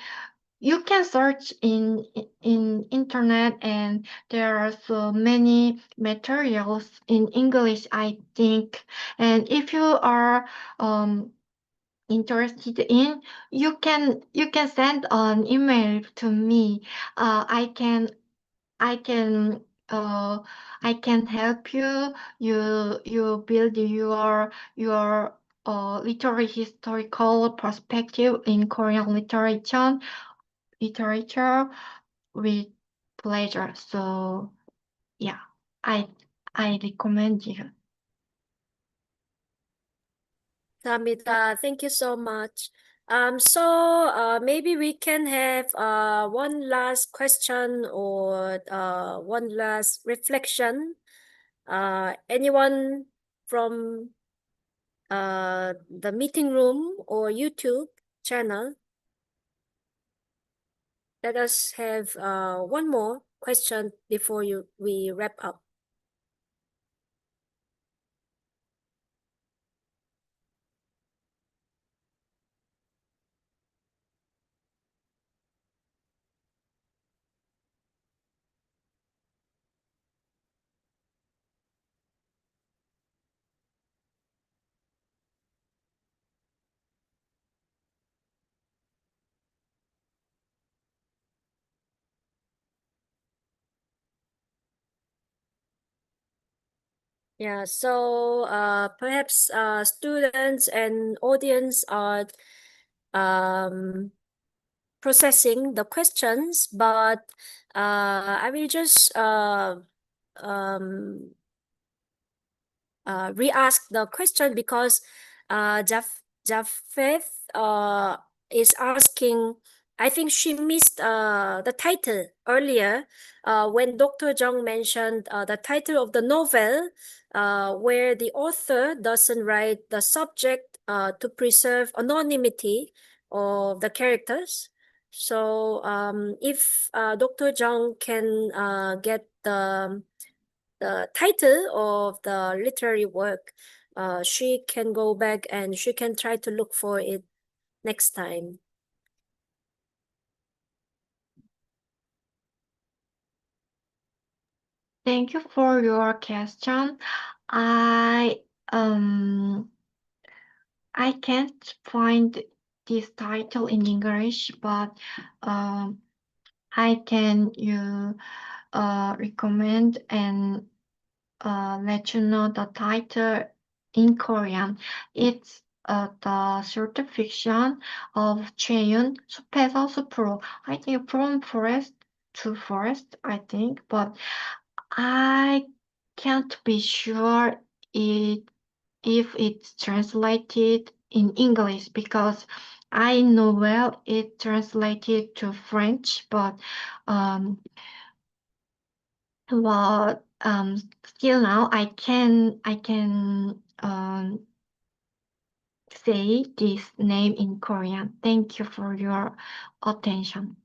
search in internet, and there are so many materials in English, I think. And if you are interested in, you can send an email to me. I can I can uh, I can help you. You build your literary historical perspective in Korean literature with pleasure. So yeah, I I recommend you. 감사합니다. Thank you so much. So maybe we can have one last question or one last reflection. Anyone from the meeting room or YouTube channel. Let us have one more question before we wrap up. Yeah, so perhaps students and audience are processing the questions, but I will just um, re-ask the question because Japheth is asking. I think she missed the title earlier when Dr. Jung mentioned the title of the novel, where the author doesn't write the subject to preserve anonymity of the characters. So if Dr. Jung can get the title of the literary work, she can go back and she can try to look for it next time. Thank you for your question. I can't find this title in English, but I can recommend and let you know the title in Korean. It's the short fiction of Cheyun, 숲에서 숲으로. I think from forest to forest, I think, but I can't be sure if it's translated in English because I know well it translated to French, but still now I can say this name in Korean. Thank you for your attention.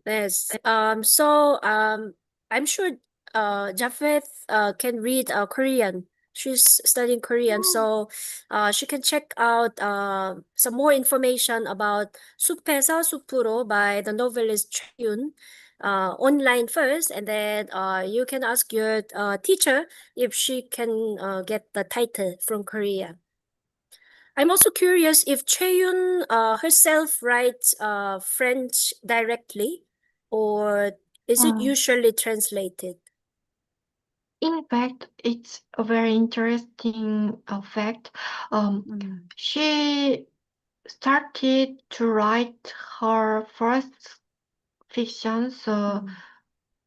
Yes. I'm sure Japheth can read Korean. She's studying Korean, so she can check out some more information about 숲에서 숲으로 by the novelist Choi online first, and then you can ask your teacher if she can get the title from Korea. I'm also curious if Cheyun herself writes French directly, or is it usually translated? In fact, it's a very interesting fact. She started to write her first fiction, so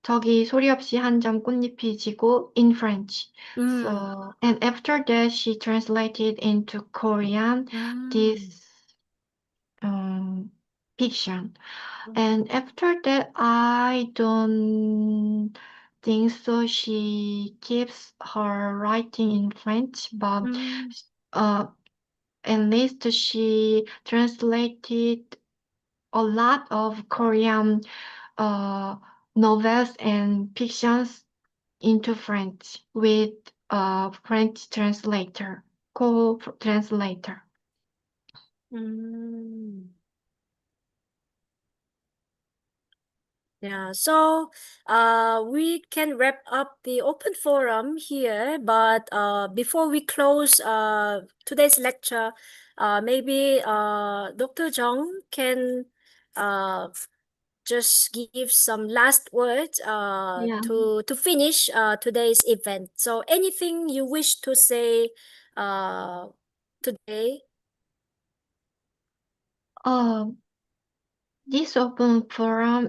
저기 소리 없이 한 점 꽃잎이 지고 in French. So and after that she translated into Korean this fiction. And after that I don't think so she keeps her writing in French, but at least she translated a lot of Korean novels and fictions into French with a French translator, co-translator. Yeah, so we can wrap up the open forum here, but before we close today's lecture, maybe Dr. Jung can just give some last words Yeah. to finish today's event. So anything you wish to say today? This open forum,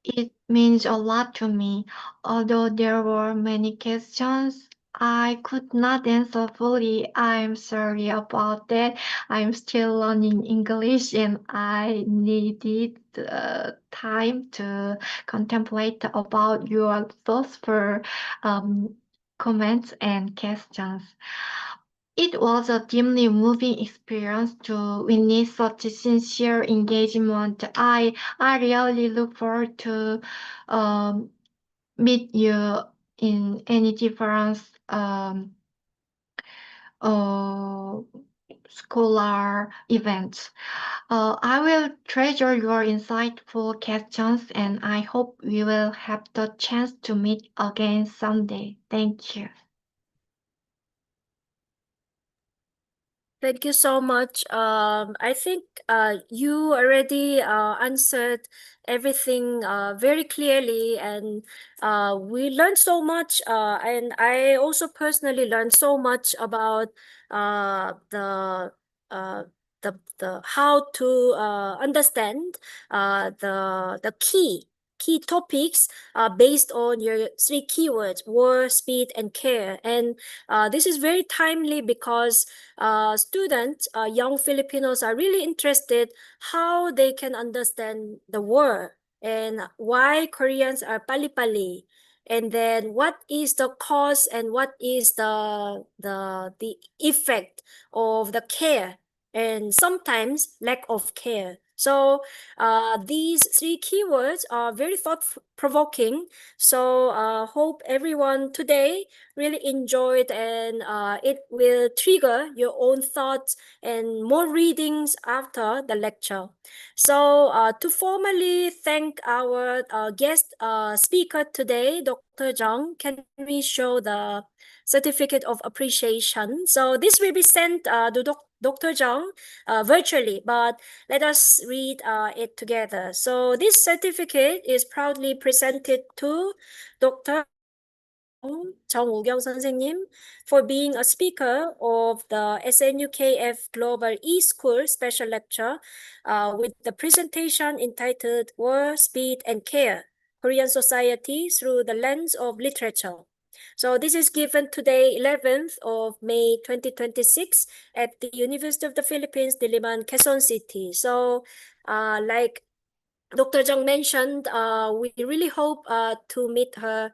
it means a lot to me. Although there were many questions I could not answer fully, I'm sorry about that. I'm still learning English and I needed time to contemplate about your thoughts for comments, and questions. It was a deeply moving experience to witness such sincere engagement. I really look forward to meet you in any different scholar events. I will treasure your insightful questions and I hope we will have the chance to meet again someday. Thank you. Thank you so much. I think you already answered everything very clearly, and we learned so much. And I also personally learned so much about uh, the uh, the how to understand the key topics based on your three keywords: war, speed, and care. And this is very timely because students, young Filipinos are really interested how they can understand the war and why Koreans are pali-pali, and then what is the cause and what is the effect of the care and sometimes lack of care. So these three keywords are very thought-provoking. So hope everyone today really enjoyed, and it will trigger your own thoughts and more readings after the lecture. So to formally thank our guest speaker today, Dr. Jung, can we show the certificate of appreciation? So this will be sent to Dr. Jung virtually, but let us read it together. So this certificate is proudly presented to Dr. 정우경 선생님 for being a speaker of the SNUKF Global E-School Special Lecture with the presentation entitled War, Speed, and Care, Korean Society Through the Lens of Literature. So this is given today, 11th of May 2026 at the University of the Philippines, Diliman, Quezon City. So like Dr. Jung mentioned, we really hope to meet her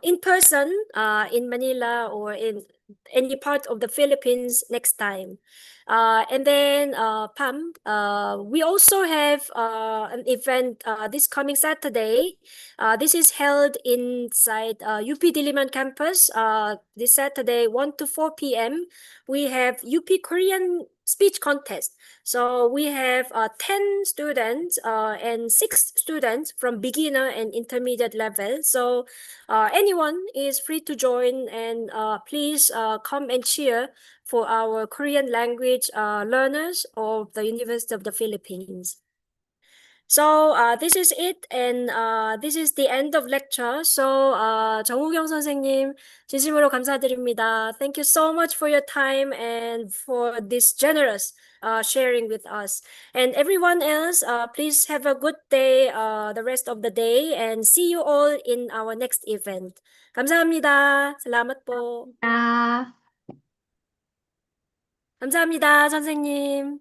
in person in Manila or in any part of the Philippines next time. And then, Pam, we also have an event this coming Saturday. This is held inside UP Diliman campus this Saturday, 1 to 4 p.m. We have UP Korean speech contest. So we have 10 students and 6 students from beginner and intermediate level. So anyone is free to join, and please come and cheer for our Korean language learners of the University of the Philippines. So this is it, and this is the end of lecture. So 정우경 선생님, 진심으로 감사드립니다. Thank you so much for your time and for this generous sharing with us. And everyone else, please have a good day, the rest of the day, and see you all in our next event. 감사합니다. salamat po. 아. 감사합니다, 선생님.